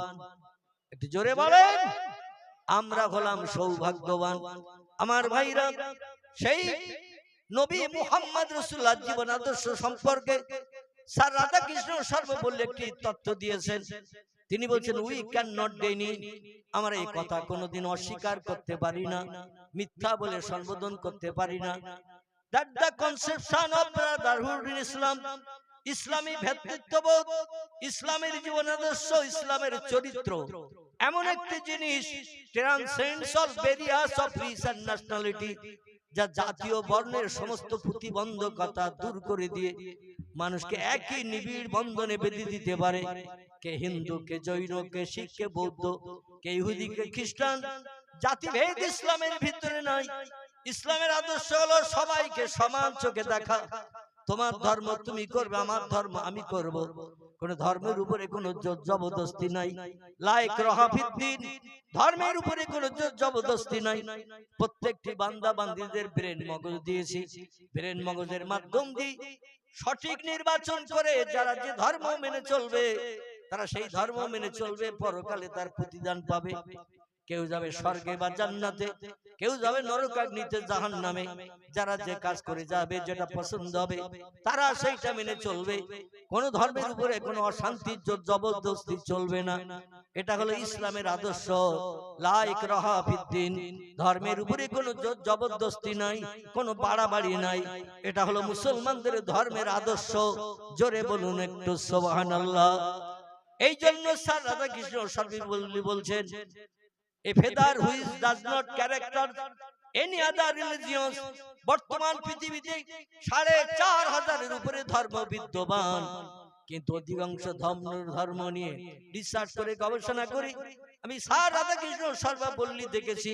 একটু জোরে বলেন। আমরা হলাম সৌভাগ্যবান। আমার ভাইরা, সেই নবী মুহাম্মদ রাসূলুল্লাহ জীবন আদর্শ সম্পর্কে স্যার রাধাকৃষ্ণ সর্বপল্লী একটি তথ্য দিয়েছেন। তিনি বলছেন, উই ক্যান নট ডেনি, আমরা এই কথা কোনোদিন অস্বীকার করতে পারি না, মিথ্যা বলে সম্বোধন করতে পারি না। that the conception of brotherhood in Islam, ইসলামী ভ্রাতৃত্ববোধ, ইসলামের জীবন আদর্শ, ইসলামের চরিত্র এমন একটি জিনিস, transcends all barriers of race and nationality, যা জাতীয় বর্ণের সমস্ত প্রতিবন্ধকতা দূর করে দিয়ে মানুষকে একই নিবিড় বন্ধনে বেঁধে দিতে পারে। কে হিন্দু, কে জৈন, কে শিখ, কে বৌদ্ধ, কে ইহুদি, কে খ্রিস্টান, জাতিভেদ ইসলামের ভিতরে নাই। ইসলামের আদর্শ হলো সবাইকে সমান চোখে দেখা। তোমার ধর্ম তুমি করবে, আমার ধর্ম আমি করব। কোন ধর্মের উপরে কোনো জোর জবরদস্তি নাই। লা ইকরাহা ফিদ্দীন, ধর্মের উপরে কোনো জোর জবরদস্তি নাই। প্রত্যেকটি বান্দা বান্দীদের ব্রেন মগজ দিয়েছি, ব্রেন মগজের মাধ্যম দিয়ে সঠিক নির্বাচন করে যারা যে ধর্ম মেনে চলবে, তারা সেই ধর্ম মেনে চলবে, পরকালে তার প্রতিদান পাবে। কেউ যাবে স্বর্গে বা জান্নাতে, কেউ যাবে নরকাগ্নিতে, জাহান্নামে। যারা যে কাজ করে যাবে, যেটা পছন্দ হবে, তারা সেইটা মেনে চলবে। কোন ধর্মের উপরে কোনো অশান্তি জবরদস্তি চলবে না। এটা হলো ইসলামের আদর্শ। লা ইকরাহা ফিদ্দীন, ধর্মের উপরে কোনো জবরদস্তি নাই, কোনো বাড়াবাড়ি নাই। এটা হলো মুসলমানদের ধর্মের আদর্শ। জোরে বলুন একটু সুবহানাল্লাহ। এই জন্য স্যার রাধাকৃষ্ণ সর্বপল্লী বলছেন, a feather which does not character any other religions, বর্তমান পৃথিবীতে ৪৫০০০ উপরে ধর্ম বিদ্যমান, কিন্তু অধিকাংশ ধর্ম নিয়ে রিসার্চ করে গবেষণা করি আমি স্যার রাধাকৃষ্ণ সর্বপল্লী দেখেছি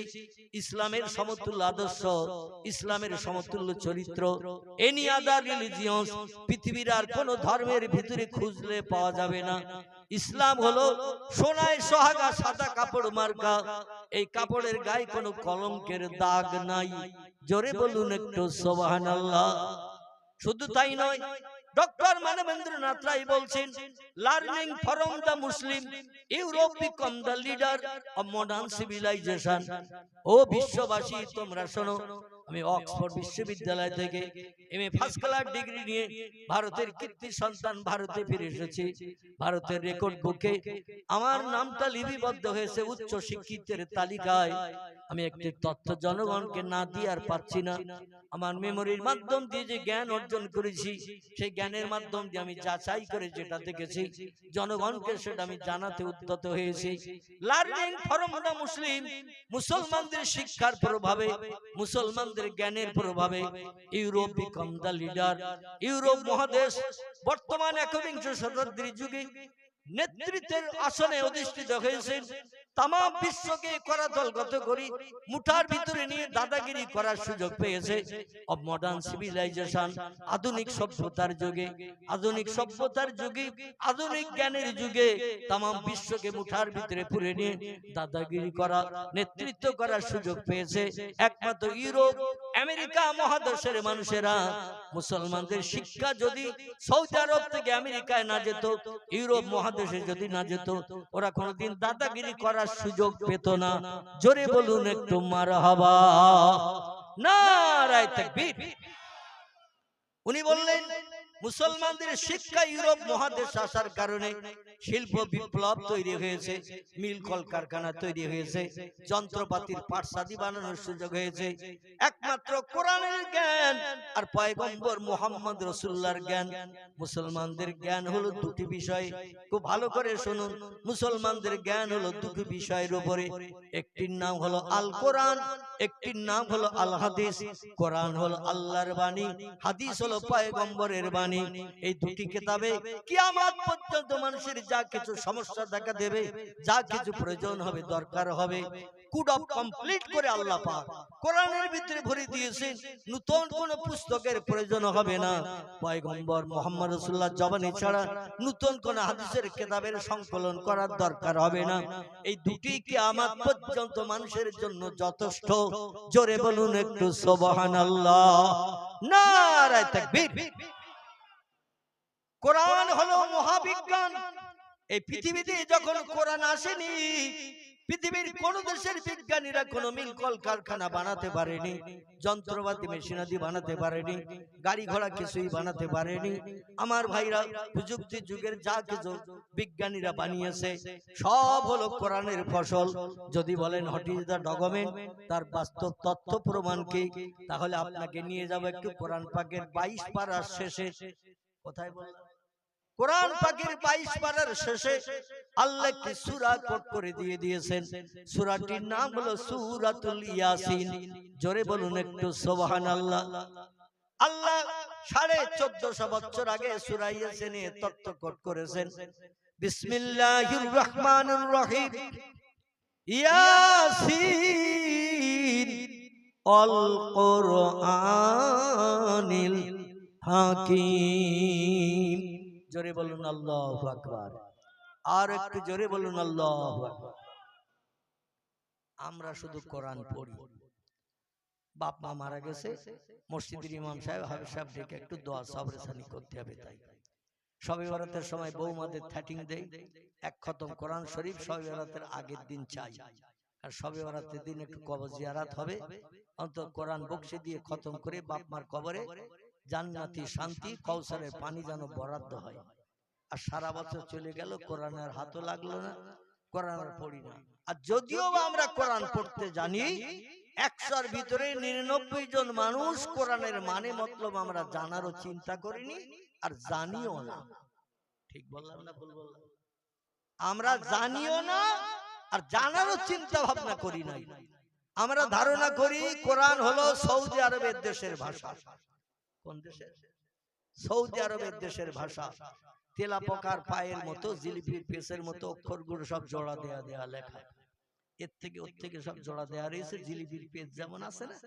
ইসলামের সমতুল্য আদর্শ, ইসলামের সমতুল্য চরিত্র এনি আদার রিলিজিয়ন পৃথিবীর আর কোন ধর্মের ভিতরে খুঁজলে পাওয়া যাবে না। ইসলাম হলো সোনায় সোহাগা সাদা কাপড় মার্কা, এই কাপড়ের গায়ে কোনো কলঙ্কের দাগ নাই। জোরে বলুন একটু সুবহানাল্লাহ। শুধু তাই নয়, ডক্টর মানবেন্দ্রনাথ রায় বলছেন learning from the Muslim Europe became the leader of modern civilization. ও বিশ্ববাসী তোমরা শোনো, আমি অক্সফোর্ড বিশ্ববিদ্যালয় থেকে এমএ ফার্স্ট ক্লাস ডিগ্রি নিয়ে ভারতের কীর্তি সন্তান ভারতে ফিরে এসেছি। ভারতের রেকর্ড বুকে আমার নামটা লিপিবদ্ধ হয়েছে উচ্চ শিক্ষিতের তালিকায়। আমি একটি তথ্য জনগণকে না দিয়ে আর পাচ্ছি না। আমার মেমোরির মাধ্যম দিয়ে যে জ্ঞান অর্জন করেছি, সেই জ্ঞানের মাধ্যম দিয়ে আমি যাচাই করে যেটা দেখেছি জনগণকে সেটা আমি জানাতে উদ্যত হয়েছি। লার্নিং ফ্রম দ্য মুসলিম, মুসলমানদের শিক্ষার প্রভাবে, মুসলমানদের জ্ঞানের প্রভাবে Europe became the leader. Europe মহাদেশ বর্তমান একবিংশ শতাব্দীর যুগে নেতৃত্বের আসনে অধিষ্ঠিত হয়েছেন। তাম বিশ্বকে করাতলগত করি মুঠার ভিতরে নিয়ে দাদাগিরি করার সুযোগ পেয়েছে। অব মডার্ন সিভিলাইজেশন, আধুনিক সভ্যতার যুগে, আধুনিক সভ্যতার যুগে, আধুনিক জ্ঞানের যুগে তাম বিশ্বকে মুঠার ভিতরে পুরে নিয়ে দাদাগিরি করা, নেতৃত্ব করার সুযোগ পেয়েছে একমাত্র ইউরোপ আমেরিকা মহাদেশের মানুষেরা। মুসলমানদের শিক্ষা যদি সৌদি আরব থেকে আমেরিকায় না যেত, ইউরোপ মহাদেশে যদি না যেত, ওরা কোনোদিন দাদাগিরি করার সুযোগ পেত না। জোরে বলুন একটু মারহাবা, নারায়ে তাকবীর। উনি বললেন মুসলমানদের শিক্ষা ইউরোপ মহাদেশ আসার কারণে শিল্প বিপ্লব তৈরি হয়েছে, মিল কলকারখানা তৈরি হয়েছে, যন্ত্রপাতির পাঠশালা বানানোর সুযোগ হয়েছে। একমাত্র কোরআনের জ্ঞান আর পয়গম্বর মুহাম্মদ রাসূলুল্লাহর জ্ঞান। মুসলমানদের জ্ঞান হলো দুটি বিষয়, খুব ভালো করে শুনুন। মুসলমানদের জ্ঞান হলো দুটি বিষয়ের উপরে, একটির নাম হলো আল কোরআন, একটির নাম হলো আল হাদিস। কোরআন হলো আল্লাহর বাণী, হাদিস হলো পয়গম্বরের বাণী। এই দুটি কিতাবে কিয়ামত পর্যন্ত মানুষের যা কিছু সমস্যা দেখা দেবে, যা কিছু প্রয়োজন হবে, দরকার হবে, কুড অফ কমপ্লিট করে আল্লাহ পাক কোরআনের ভিতরে ভরে দিয়েছেন। নতুন কোন পুস্তকের প্রয়োজন হবে না। পয়গম্বর মুহাম্মদ রাসূলুল্লাহ জবানি ছাড়া নতুন কোন হাদিসের কিতাবের সংকলন করার দরকার হবে না। এই দুটি কিয়ামত পর্যন্ত মানুষের জন্য যথেষ্ট। জোরে বলুন একটু সুবহানাল্লাহ, নারায়ে তাকবীর। কোরআন হলো মহাবিজ্ঞান। এই পৃথিবীতে যখন কোরআন আসেনি, পৃথিবীর কোন দেশের বিজ্ঞানীরা কোন মিল কলকারখানা বানাতে পারেনি, যন্ত্রপাতি মেশিনাদি বানাতে পারেনি, গাড়ি ঘোড়া কিছুই বানাতে পারেনি। আমার ভাইরা, প্রযুক্তি যুগের যা কিছু বিজ্ঞানীরা বানিয়েছে সব হলো কোরআনের ফসল। যদি বলেন হোয়াট ইজ দ্য ডকুমেন্ট, তার বাস্তব তথ্য প্রমাণ কি, তাহলে আপনাকে নিয়ে যাব একটু কোরআন পাকের 22 পারার শেষে। কোথায় বললাম? কোরআন পাকের 22 পারার শেষে আল্লাহ একটি সূরা কোট করে দিয়ে দিয়েছেন। সূরাটির নাম হলো সূরাতুল ইয়াসিন। জোরে বলুন একটু সুবহানাল্লাহ। আল্লাহ 1450 বছর আগে সূরা ইয়াসিনে তথ্য কোট করেছেন। বিসমিল্লাহির রহমানির রহিম, ইয়াসিন আল কুরআনিল হাকিম। জোরে বলুন আল্লাহু আকবার। আর একটু জোরে বলুন আল্লাহু আকবার। আমরা শুধু কোরআন পড়ি। বাপ মা মারা গেছে, মসজিদের ইমাম সাহেব হাফেজ সাহেব ডেকে একটু দোয়া সাবরেসানি করতে হবে। তাই শবে বরাতের সময় বৌমাদের থ্যাটিং দেয়, এক খতম কোরআন শরীফ শবে বরাতের আগের দিন চাই। আর শবে বরাতের দিন একটু কবর জিয়ারাত হবে, অন্তত কোরআন বক্সে দিয়ে খতম করে বাপ মার কবরে জান্নাতি শান্তি কৌসারের পানি যেন বরাদ্দ হয়। আর সারা বছর চলে গেল, কোরআনের হাতও লাগলো না, কোরআন আর পড়ি না। আর যদিও আমরা কোরআন পড়তে জানি, 100-র ভিতরে 99 জন মানুষ কোরআনের মানে মতলব আমরা জানারও চিন্তা করিনি আর জানিও না। ঠিক বললাম না ভুল বললাম? আমরা জানিও না আর জানারও চিন্তা ভাবনা করি নাই। আমরা ধারণা করি কোরআন হলো সৌদি আরবের দেশের ভাষা। কোন দেশের? সৌদি আরবের দেশের ভাষা। তেলা পোকার পায়ের মতো, জিলিপির পেছের মতো অক্ষরগুলো সব জোড়া দেয়া দেয়া লেখা। এর থেকে ওর থেকে সব জোড়া দেয়া রয়েছে। জিলিপির পেজ যেমন আছে না,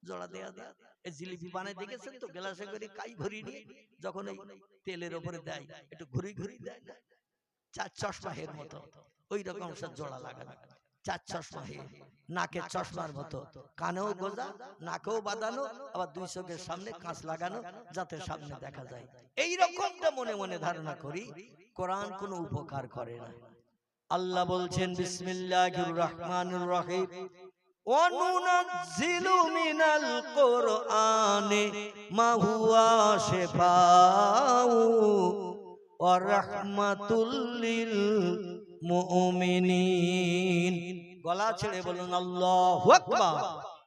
জোড়া দেয়া দেয়া। এই জিলিপি বানায় দেখেছেন তো, গ্লাসে করে কাই ঘুরি নিয়ে যখন এই তেলের উপরে দেয় একটু ঘুরি ঘুরি দেয় না, চার চশমা হের মতো ওই রকম সব জোড়া লাগানো, চার চশমা হে, নাকের চশমার মতো, কানেও গোজা, নাকেও বাঁধানো, আবার দুই চোখের সামনে কাঁচ লাগানো যাতে সামনে দেখা যায়। এই রকমটা মনে মনে ধারণা করি। কোরআন কোনো উপকার করে না। আল্লাহ বলছেন বিসমিল্লাহির রহমানির রহিম, ওয়া নুনাজ্জিলু মিনাল কুরআনি মা হুয়া শিফাউ ওয়া রাহমাতুল লিল মুমিনিন। গলা ছেড়ে বলুন আল্লাহু আকবার।